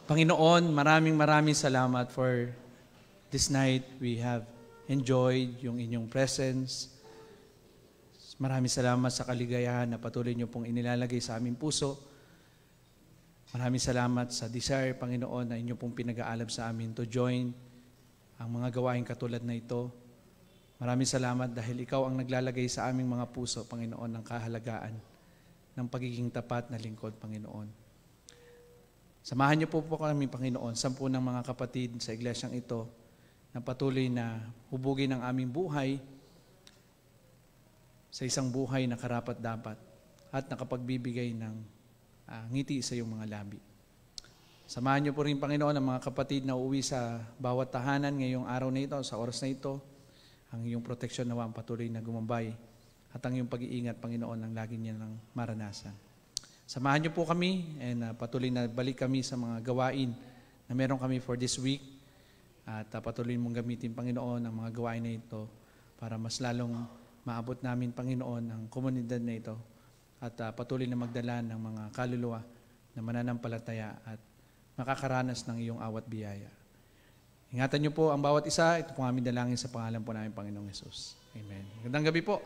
Panginoon, maraming salamat for this night. We have enjoyed yung inyong presence. Maraming salamat sa kaligayahan na patuloy niyo pong inilalagay sa aming puso. Maraming salamat sa desire, Panginoon, na inyo pong pinag-aalab sa amin to join ang mga gawain katulad na ito. Maraming salamat dahil ikaw ang naglalagay sa aming mga puso, Panginoon, ng kahalagaan ng pagiging tapat na lingkod, Panginoon. Samahan niyo po kami, Panginoon, 10 ng mga kapatid sa iglesyang ito na patuloy na hubugin ang aming buhay sa isang buhay na karapat-dapat at nakapagbibigay ng ngiti sa iyong mga labi. Samahan niyo po rin, Panginoon, ang mga kapatid na uuwi sa bawat tahanan ngayong araw na ito, sa oras na ito. Ang iyong proteksyon nawa ang patuloy na gumabay at ang iyong pag-iingat, Panginoon, ang lagi niya ng maranasan. Samahan niyo po kami and patuloy na balik kami sa mga gawain na meron kami for this week. At patuloy mong gamitin, Panginoon, ang mga gawain na ito para mas lalong maabot namin, Panginoon, ang komunidad na ito. At patuloy na magdala ng mga kaluluwa na mananampalataya at makakaranas ng iyong awat biyaya. Ingatan niyo po ang bawat isa. Ito po aming dalangin sa pangalan po namin, Panginoong Hesus. Amen. Magandang gabi po.